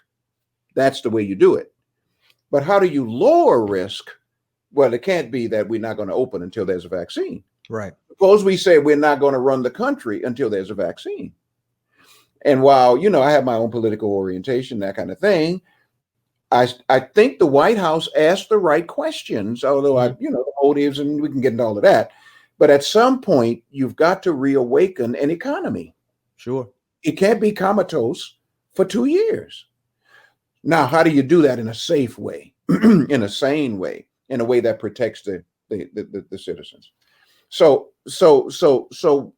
[SPEAKER 2] that's the way you do it. But how do you lower risk? Well, it can't be that we're not going to open until there's a vaccine.
[SPEAKER 1] Right.
[SPEAKER 2] Suppose we say we're not going to run the country until there's a vaccine. And while, I have my own political orientation, that kind of thing, I think the White House asked the right questions, although the motives, and we can get into all of that. But at some point, you've got to reawaken an economy.
[SPEAKER 1] Sure. It
[SPEAKER 2] can't be comatose for 2 years. Now, how do you do that in a safe way, in a sane way, in a way that protects the citizens? So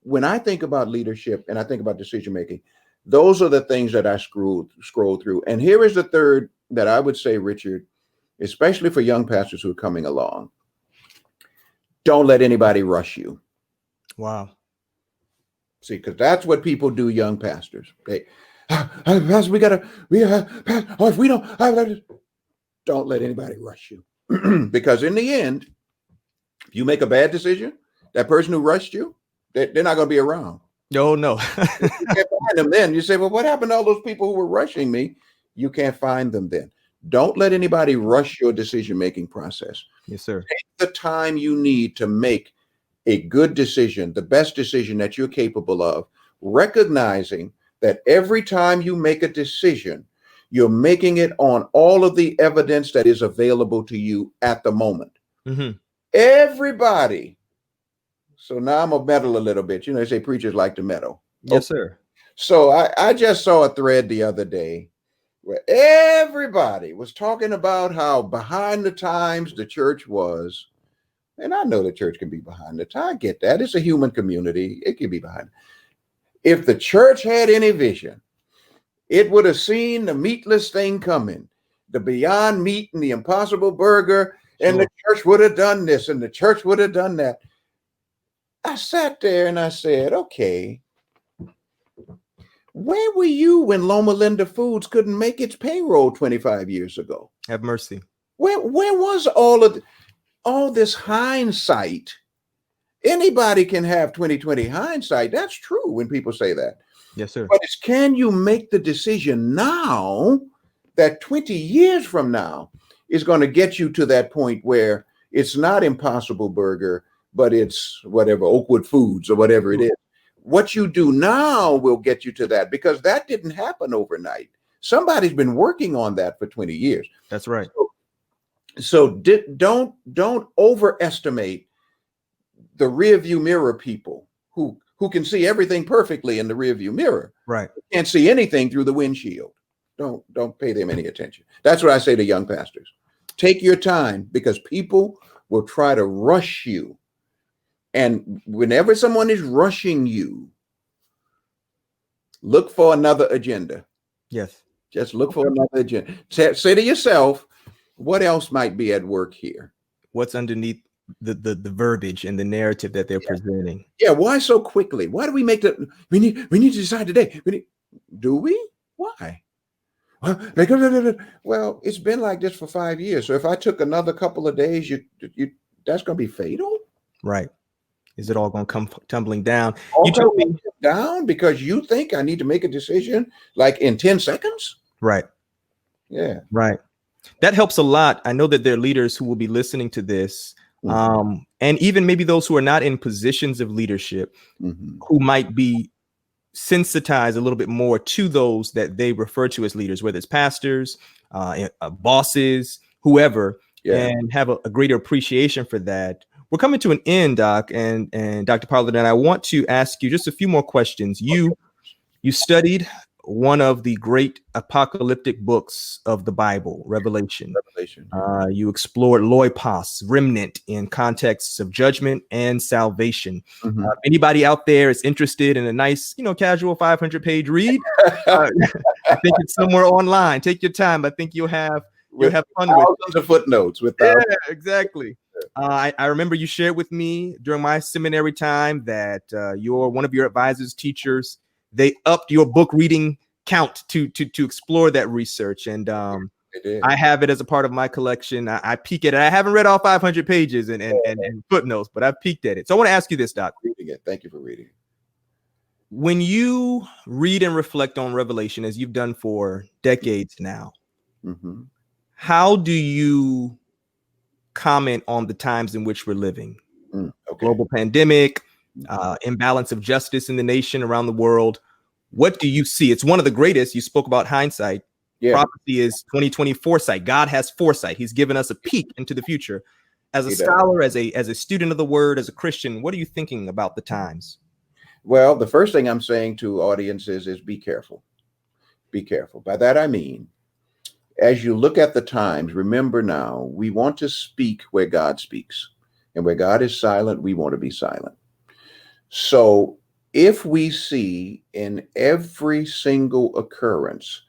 [SPEAKER 2] when I think about leadership and I think about decision making, those are the things that I scroll through. And here is the third that I would say, Richard, especially for young pastors who are coming along. Don't let anybody rush you.
[SPEAKER 1] Wow.
[SPEAKER 2] See, because that's what people do, young pastors. Pastor, if we don't let anybody rush you. Because in the end, if you make a bad decision, that person who rushed you, they're not going to be around.
[SPEAKER 1] No.
[SPEAKER 2] You can't find them then. You say, well, what happened to all those people who were rushing me? You can't find them then. Don't let anybody rush your decision-making process.
[SPEAKER 1] Yes, sir.
[SPEAKER 2] Take the time you need to make a good decision, the best decision that you're capable of, recognizing that every time you make a decision, you're making it on all of the evidence that is available to you at the moment.
[SPEAKER 1] Mm-hmm.
[SPEAKER 2] Everybody. So now I'm going to meddle a little bit. They say preachers like to meddle.
[SPEAKER 1] Yes, sir.
[SPEAKER 2] So I just saw a thread the other day where everybody was talking about how behind the times the church was. And I know the church can be behind the time. I get that. It's a human community. It can be behind. If the church had any vision, it would have seen the meatless thing coming, the Beyond Meat and the Impossible Burger, and the church would have done this and the church would have done that. I sat there and I said, okay, where were you when Loma Linda Foods couldn't make its payroll 25 years ago?
[SPEAKER 1] Have mercy.
[SPEAKER 2] Where was all this hindsight? Anybody can have 20/20 hindsight. That's true when people say that.
[SPEAKER 1] Yes, sir.
[SPEAKER 2] But it's, can you make the decision now that 20 years from now is going to get you to that point where it's not Impossible Burger, but it's whatever, Oakwood Foods or whatever it is. What you do now will get you to that, because that didn't happen overnight. Somebody's been working on that for 20 years.
[SPEAKER 1] That's right.
[SPEAKER 2] So don't overestimate the rear view mirror people who can see everything perfectly in the rear view mirror.
[SPEAKER 1] Right.
[SPEAKER 2] Can't see anything through the windshield. Don't pay them any attention. That's what I say to young pastors. Take your time, because people will try to rush you. And whenever someone is rushing you, look for another agenda.
[SPEAKER 1] Yes.
[SPEAKER 2] Just look for another agenda. Say to yourself, what else might be at work here?
[SPEAKER 1] What's underneath the verbiage and the narrative that they're presenting?
[SPEAKER 2] Yeah. Why so quickly? Why do we make that? We need to decide today. Do we? Why? Well, it's been like this for 5 years. So if I took another couple of days, that's going to be fatal.
[SPEAKER 1] Right. Is it all going to come tumbling down?
[SPEAKER 2] You told me down because you think I need to make a decision like in 10 seconds?
[SPEAKER 1] Right.
[SPEAKER 2] Yeah.
[SPEAKER 1] Right. That helps a lot. I know that there are leaders who will be listening to this, and even maybe those who are not in positions of leadership, who might be sensitized a little bit more to those that they refer to as leaders, whether it's pastors, bosses, whoever, and have a greater appreciation for that. We're coming to an end, Doc, and Dr. Pollard, and I want to ask you just a few more questions. You studied one of the great apocalyptic books of the Bible, Revelation.
[SPEAKER 2] Revelation.
[SPEAKER 1] You explored loipos, remnant, in contexts of judgment and salvation. Anybody out there is interested in a nice, casual 500-page read, I think it's somewhere online. Take your time. I think you'll have fun with
[SPEAKER 2] thousands of footnotes.
[SPEAKER 1] Yeah, exactly. I remember you shared with me during my seminary time that one of your advisors, teachers, they upped your book reading count to explore that research, and I have it as a part of my collection. I peek at it. I haven't read all 500 pages and footnotes, but I've peeked at it. So I want to ask you this, Doc.
[SPEAKER 2] Reading it. Thank you for reading it.
[SPEAKER 1] When you read and reflect on Revelation, as you've done for decades now, how do you comment on the times in which we're living? Global pandemic, imbalance of justice in the nation, around the world. What do you see? It's one of the greatest. You spoke about hindsight. Prophecy is 2020 foresight. God has foresight. He's given us a peek into the future. As a scholar, as a student of the word, as a Christian, what are you thinking about the times?
[SPEAKER 2] Well, the first thing I'm saying to audiences is be careful. Be careful. By that, I mean, as you look at the times, remember now, we want to speak where God speaks. And where God is silent, we want to be silent. So if we see in every single occurrence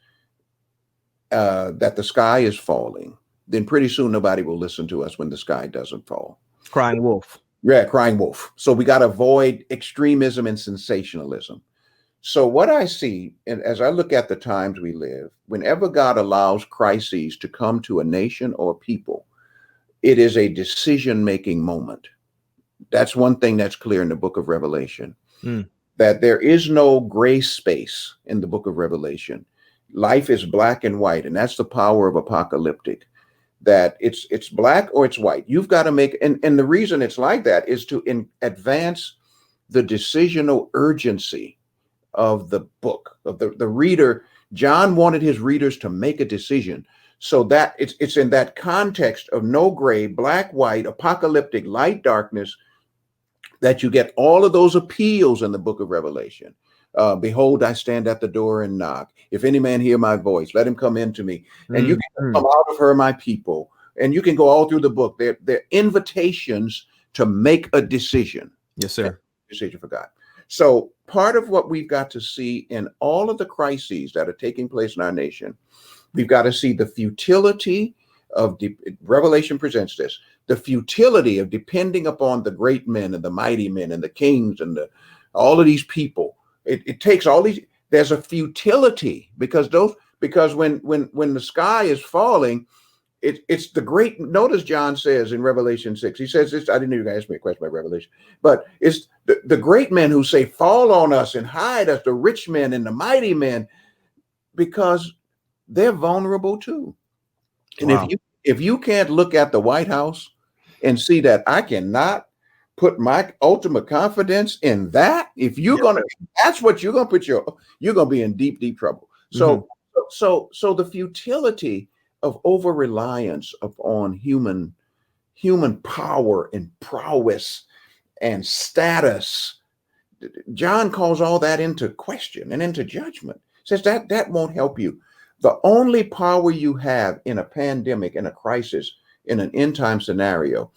[SPEAKER 2] that the sky is falling, then pretty soon nobody will listen to us when the sky doesn't fall.
[SPEAKER 1] Crying wolf.
[SPEAKER 2] Yeah, crying wolf. So we got to avoid extremism and sensationalism. So what I see, and as I look at the times we live, whenever God allows crises to come to a nation or people, it is a decision-making moment. That's one thing that's clear in the book of Revelation, that there is no gray space in the book of Revelation. Life is black and white, and that's the power of apocalyptic, that it's black or it's white. You've got to make, and the reason it's like that is to advance the decisional urgency of the book, of the reader. John wanted his readers to make a decision, so that it's in that context of no gray, black, white, apocalyptic, light, darkness, that you get all of those appeals in the book of Revelation. Behold, I stand at the door and knock. If any man hear my voice, let him come into me. And you can come out of her, my people. And you can go all through the book. They're invitations to make a decision.
[SPEAKER 1] Yes, sir.
[SPEAKER 2] Decision for God. So part of what we've got to see in all of the crises that are taking place in our nation, we've got to see the futility of Revelation presents this, the futility of depending upon the great men and the mighty men and the kings and all of these people. It takes all these. There's a futility because when the sky is falling, it's the great. Notice John says in Revelation 6, he says this. I didn't even ask me a question about Revelation, but it's the great men who say, "Fall on us and hide us," the rich men and the mighty men, because they're vulnerable too. And if you can't look at the White House and see that I cannot put my ultimate confidence in that, if you're that's what you're gonna put you're gonna be in deep, deep trouble. So the futility of over reliance upon human power and prowess and status, John calls all that into question and into judgment. Says that won't help you. The only power you have in a pandemic, in a crisis, in an end time scenario,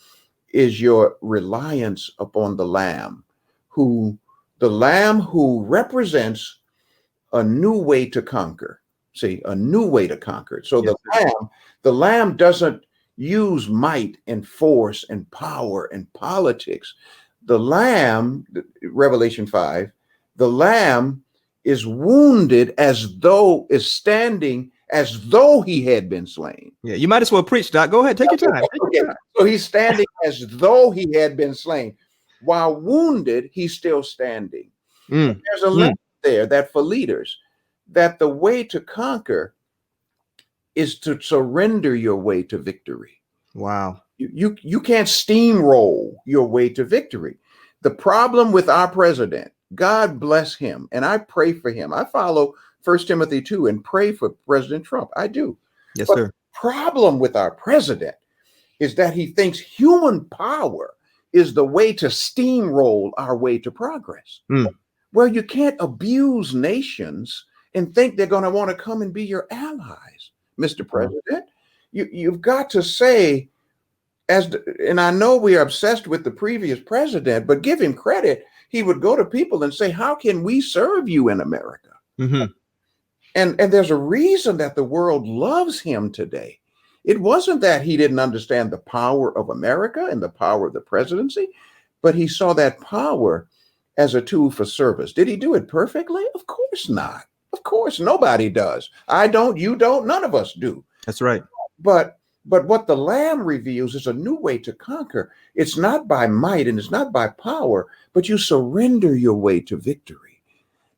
[SPEAKER 2] is your reliance upon the Lamb, who represents a new way to conquer. See, a new way to conquer. So the Lamb doesn't use might and force and power and politics. The Lamb, Revelation 5, the Lamb is wounded standing as though he had been slain.
[SPEAKER 1] Yeah, you might as well preach, Doc. Go ahead, take your time.
[SPEAKER 2] So he's standing as though he had been slain. While wounded, he's still standing. There's a lesson there that for leaders, that the way to conquer is to surrender your way to victory.
[SPEAKER 1] Wow.
[SPEAKER 2] You can't steamroll your way to victory. The problem with our president, God bless him, and I pray for him. I follow 1 Timothy 2 and pray for President Trump. I do.
[SPEAKER 1] Yes,
[SPEAKER 2] but
[SPEAKER 1] sir.
[SPEAKER 2] The problem with our president is that he thinks human power is the way to steamroll our way to progress. Well, you can't abuse nations and think they're going to want to come and be your allies, Mr. President. You've got to say, and I know we are obsessed with the previous president, but give him credit. He would go to people and say, how can we serve you in America?
[SPEAKER 1] Mm-hmm.
[SPEAKER 2] And there's a reason that the world loves him today. It wasn't that he didn't understand the power of America and the power of the presidency, but he saw that power as a tool for service. Did he do it perfectly? Of course not. Of course, nobody does. I don't, you don't, none of us do.
[SPEAKER 1] That's right.
[SPEAKER 2] But what the Lamb reveals is a new way to conquer. It's not by might and it's not by power, but you surrender your way to victory.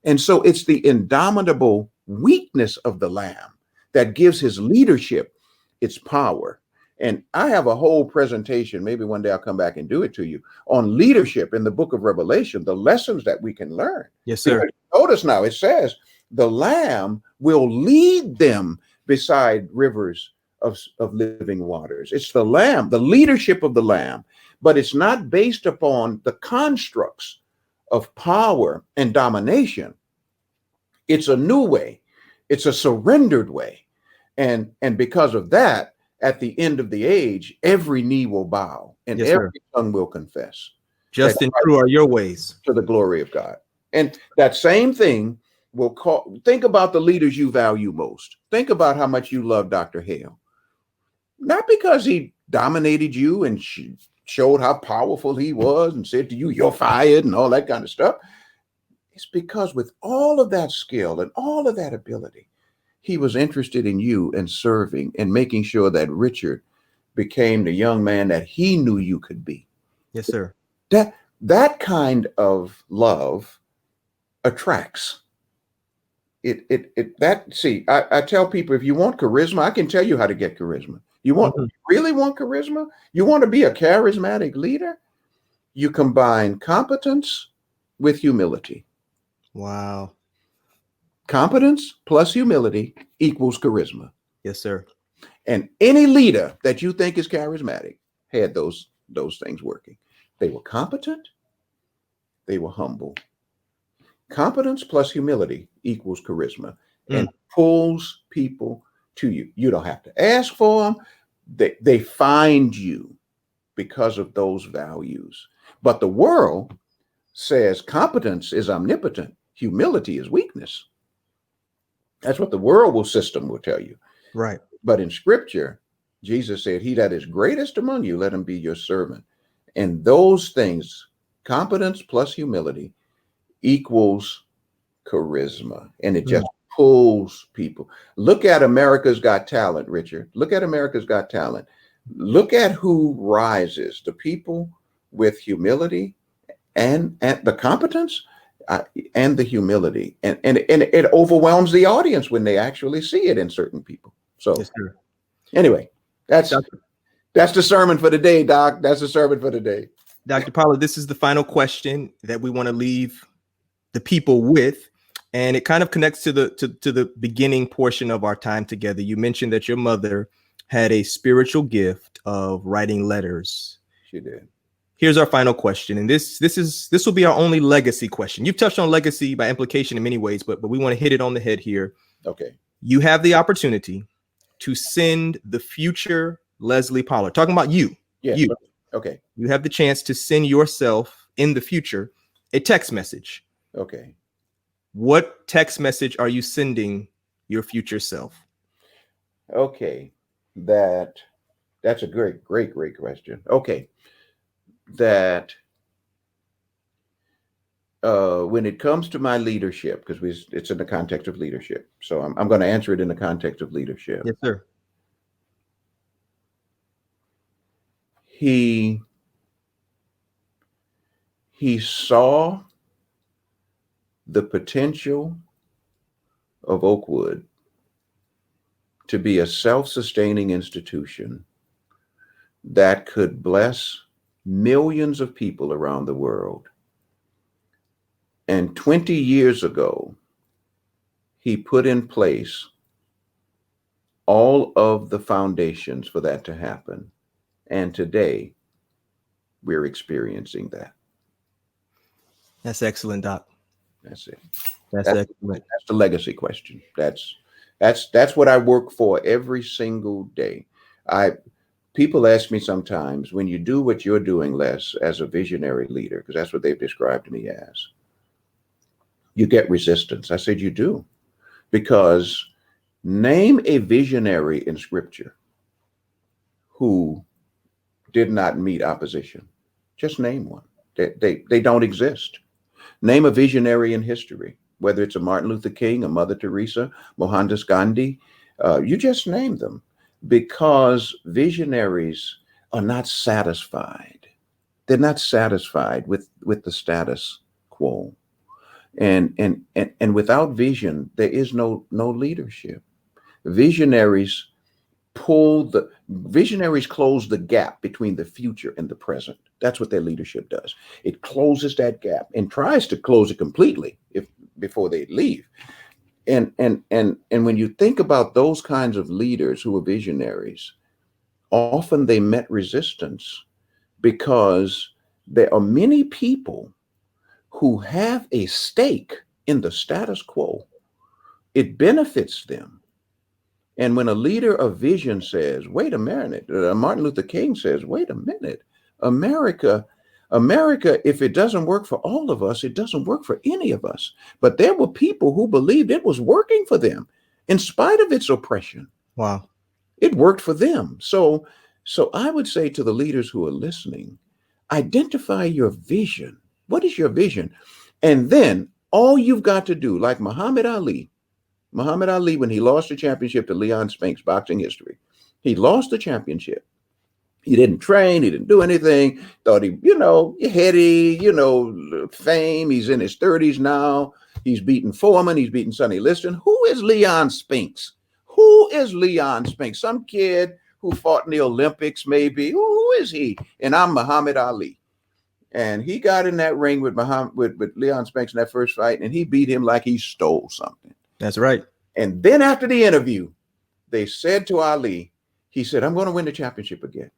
[SPEAKER 2] And so it's the indomitable weakness of the Lamb that gives his leadership its power. And I have a whole presentation, maybe one day I'll come back and do it to you, on leadership in the book of Revelation, the lessons that we can learn.
[SPEAKER 1] Yes, sir.
[SPEAKER 2] Because notice now, it says the Lamb will lead them beside rivers of living waters. It's the Lamb, the leadership of the Lamb, but it's not based upon the constructs of power and domination. It's a new way. It's a surrendered way. And because of that, at the end of the age, every knee will bow and
[SPEAKER 1] Yes,
[SPEAKER 2] every
[SPEAKER 1] sir.
[SPEAKER 2] tongue will confess.
[SPEAKER 1] Just and true are your ways.
[SPEAKER 2] To the glory of God. And that same thing will think about the leaders you value most. Think about how much you love Dr. Hale. Not because he dominated you and showed how powerful he was and said to you, you're fired and all that kind of stuff. It's because with all of that skill and all of that ability, he was interested in you and serving and making sure that Richard became the young man that he knew you could be.
[SPEAKER 1] Yes, sir.
[SPEAKER 2] That kind of love attracts. I tell people, if you want charisma, I can tell you how to get charisma. You really want charisma? You want to be a charismatic leader? You combine competence with humility.
[SPEAKER 1] Wow.
[SPEAKER 2] Competence plus humility equals charisma.
[SPEAKER 1] Yes, sir.
[SPEAKER 2] And any leader that you think is charismatic had those things working. They were competent. They were humble. Competence plus humility equals charisma and pulls people to you. You don't have to ask for them. They find you because of those values. But the world says competence is omnipotent. Humility is weakness. That's what the world system will tell you.
[SPEAKER 1] Right.
[SPEAKER 2] But in scripture, Jesus said, he that is greatest among you, let him be your servant. And those things, competence plus humility, equals charisma. And it just pulls people. Look at America's Got Talent, Richard. Look at America's Got Talent. Look at who rises. The people with humility and the competence and the humility. And it overwhelms the audience when they actually see it in certain people. So yes, anyway, that's the sermon for the day, Doc. That's the sermon for the day.
[SPEAKER 1] Dr. Pollard, this is the final question that we want to leave the people with. And it kind of connects to the beginning portion of our time together. You mentioned that your mother had a spiritual gift of writing letters.
[SPEAKER 2] She did.
[SPEAKER 1] Here's our final question. And this will be our only legacy question. You've touched on legacy by implication in many ways, but we want to hit it on the head here.
[SPEAKER 2] Okay.
[SPEAKER 1] You have the opportunity to send the future Leslie Pollard, talking about you.
[SPEAKER 2] Yeah.
[SPEAKER 1] You.
[SPEAKER 2] Okay.
[SPEAKER 1] You have the chance to send yourself in the future a text message.
[SPEAKER 2] Okay.
[SPEAKER 1] What text message are you sending your future self?
[SPEAKER 2] Okay. That's a great question. Okay. That when it comes to my leadership, because it's in the context of leadership. So I'm going to answer it in the context of leadership.
[SPEAKER 1] Yes, sir.
[SPEAKER 2] He saw the potential of Oakwood to be a self-sustaining institution that could bless millions of people around the world. And 20 years ago, he put in place all of the foundations for that to happen. And today, we're experiencing that.
[SPEAKER 1] That's excellent, Doc.
[SPEAKER 2] That's it.
[SPEAKER 1] That's
[SPEAKER 2] That's,
[SPEAKER 1] excellent.
[SPEAKER 2] that's the legacy question. That's what I work for every single day. People ask me sometimes, when you do what you're doing, Les, as a visionary leader, because that's what they've described me as, you get resistance. I said, you do. Because name a visionary in scripture who did not meet opposition. Just name one. They don't exist. Name a visionary in history, whether it's a Martin Luther King, a Mother Teresa, Mohandas Gandhi. You just name them, because visionaries are not satisfied. They're not satisfied with the status quo. And without vision, there is no leadership. Visionaries close the gap between the future and the present. That's what their leadership does. It closes that gap and tries to close it completely before they leave. And when you think about those kinds of leaders who are visionaries, often they met resistance because there are many people who have a stake in the status quo. It benefits them. And when a leader of vision says, wait a minute, Martin Luther King says, wait a minute, America, if it doesn't work for all of us, it doesn't work for any of us. But there were people who believed it was working for them in spite of its oppression.
[SPEAKER 1] Wow.
[SPEAKER 2] It worked for them. So I would say to the leaders who are listening, identify your vision. What is your vision? And then all you've got to do, like Muhammad Ali, when he lost the championship to Leon Spinks, boxing history, he lost the championship. He didn't train. He didn't do anything. Thought he, heady, fame. He's in his 30s now. He's beaten Foreman. He's beaten Sonny Liston. Who is Leon Spinks? Some kid who fought in the Olympics, maybe. Who is he? And I'm Muhammad Ali. And he got in that ring with Leon Spinks in that first fight, and he beat him like he stole something.
[SPEAKER 1] That's right.
[SPEAKER 2] And then after the interview, they said to Ali, he said, I'm going to win the championship again.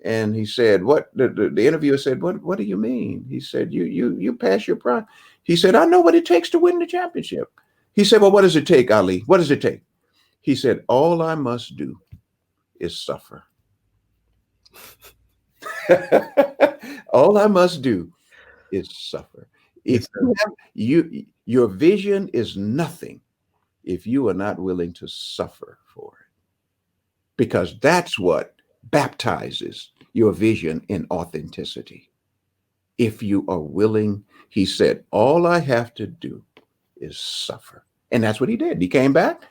[SPEAKER 2] And he said, what? The interviewer said, what do you mean? He said, you pass your prime. He said, I know what it takes to win the championship. He said, well, what does it take, Ali? What does it take? He said, all I must do is suffer. All I must do is suffer. If your vision is nothing if you are not willing to suffer for it, because that's what baptizes your vision in authenticity. If you are willing, he said, all I have to do is suffer. And that's what he did. He came back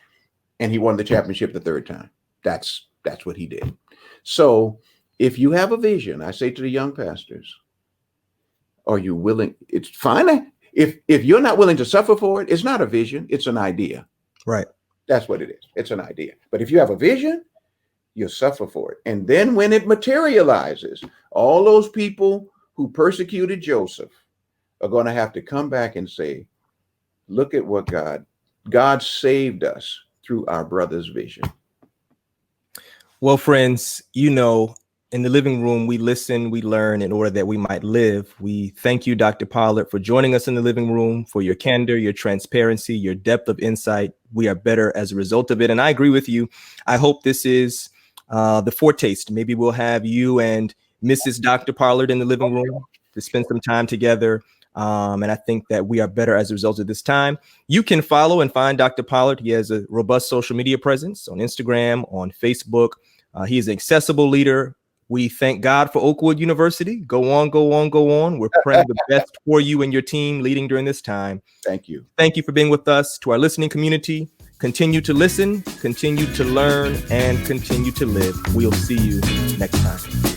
[SPEAKER 2] and he won the championship the third time. That's what he did. So if you have a vision, I say to the young pastors, are you willing? It's fine. If you're not willing to suffer for it, it's not a vision, it's an idea.
[SPEAKER 1] Right.
[SPEAKER 2] That's what it is. It's an idea. But if you have a vision, you'll suffer for it. And then when it materializes, all those people who persecuted Joseph are going to have to come back and say, look at what God saved us through our brother's vision.
[SPEAKER 1] Well, friends, in the living room, we listen, we learn in order that we might live. We thank you, Dr. Pollard, for joining us in the living room, for your candor, your transparency, your depth of insight. We are better as a result of it. And I agree with you. I hope this is the foretaste. Maybe we'll have you and Mrs. Dr. Pollard in the living room to spend some time together. And I think that we are better as a result of this time. You can follow and find Dr. Pollard. He has a robust social media presence on Instagram, on Facebook. He is an accessible leader. We thank God for Oakwood University. Go on, go on, go on. We're praying the best for you and your team leading during this time.
[SPEAKER 2] Thank you.
[SPEAKER 1] Thank you for being with us. To our listening community, continue to listen, continue to learn, and continue to live. We'll see you next time.